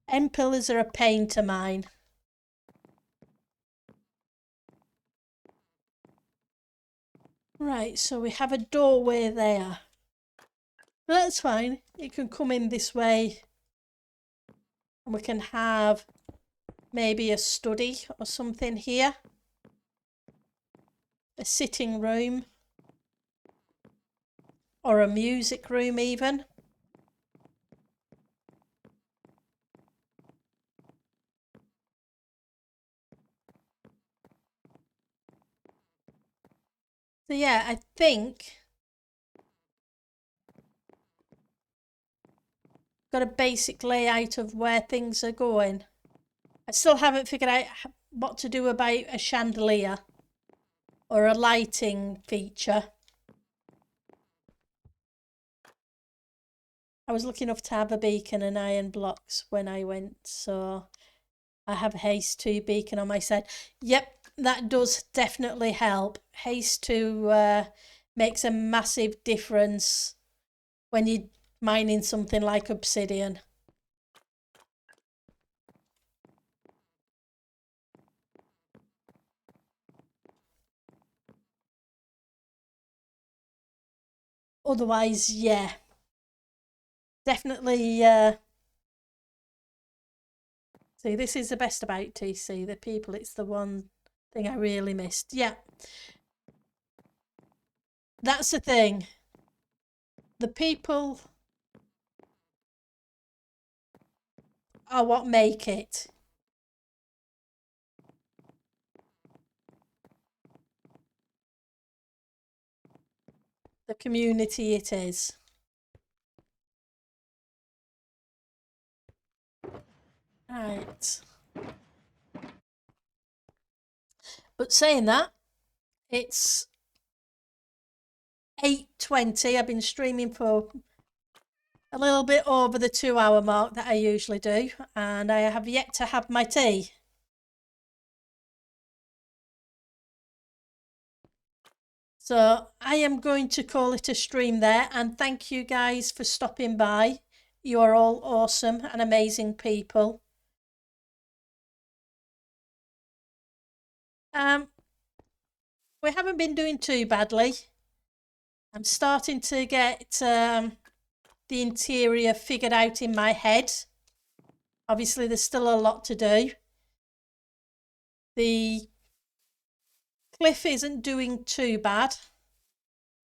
End pillars are a pain to mine. Right, so we have a doorway there. That's fine. It can come in this way. And we can have maybe a study or something here. A sitting room. Or a music room even. So yeah, I think got a basic layout of where things are going. I still haven't figured out what to do about a chandelier or a lighting feature. I was lucky enough to have a beacon and iron blocks when I went, so I have a haste 2 beacon on my set. Yep, that does definitely help. Haste 2 makes a massive difference when you're mining something like obsidian. Otherwise, yeah, definitely. See, this is the best about TC, the people. It's the one thing I really missed. Yeah, that's the thing. The people are what make it. The community it is. Right. But saying that, it's 8:20. I've been streaming for a little bit over the 2 hour mark that I usually do, and I have yet to have my tea. So I am going to call it a stream there, and thank you guys for stopping by. You are all awesome and amazing people. We haven't been doing too badly. I'm starting to get the interior figured out in my head. Obviously, there's still a lot to do. The cliff isn't doing too bad.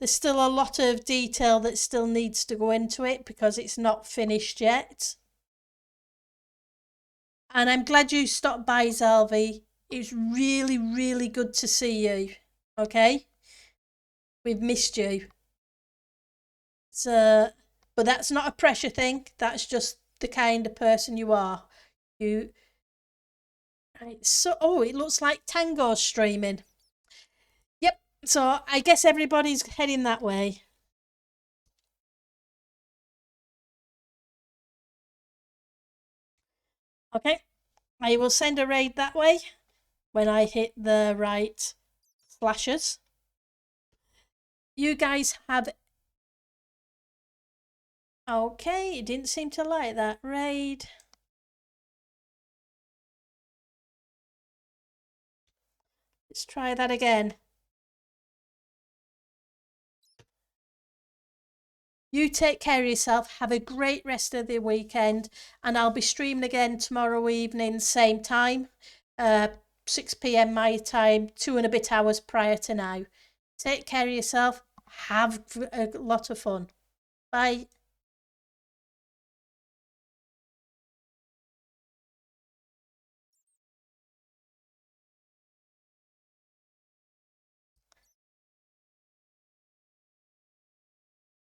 There's still a lot of detail that still needs to go into it because it's not finished yet. And I'm glad you stopped by, Zalvi. It's really, really good to see you. Okay? We've missed you. So, but that's not a pressure thing. That's just the kind of person you are. You. Right, so, oh, it looks like Tango's streaming. Yep. So I guess everybody's heading that way. Okay. I will send a raid that way when I hit the right slashes. You guys have. Okay, it didn't seem to like that raid. Let's try that again. You take care of yourself. Have a great rest of the weekend. And I'll be streaming again tomorrow evening, same time, 6 p.m. my time, 2 and a bit hours prior to now. Take care of yourself. Have a lot of fun. Bye.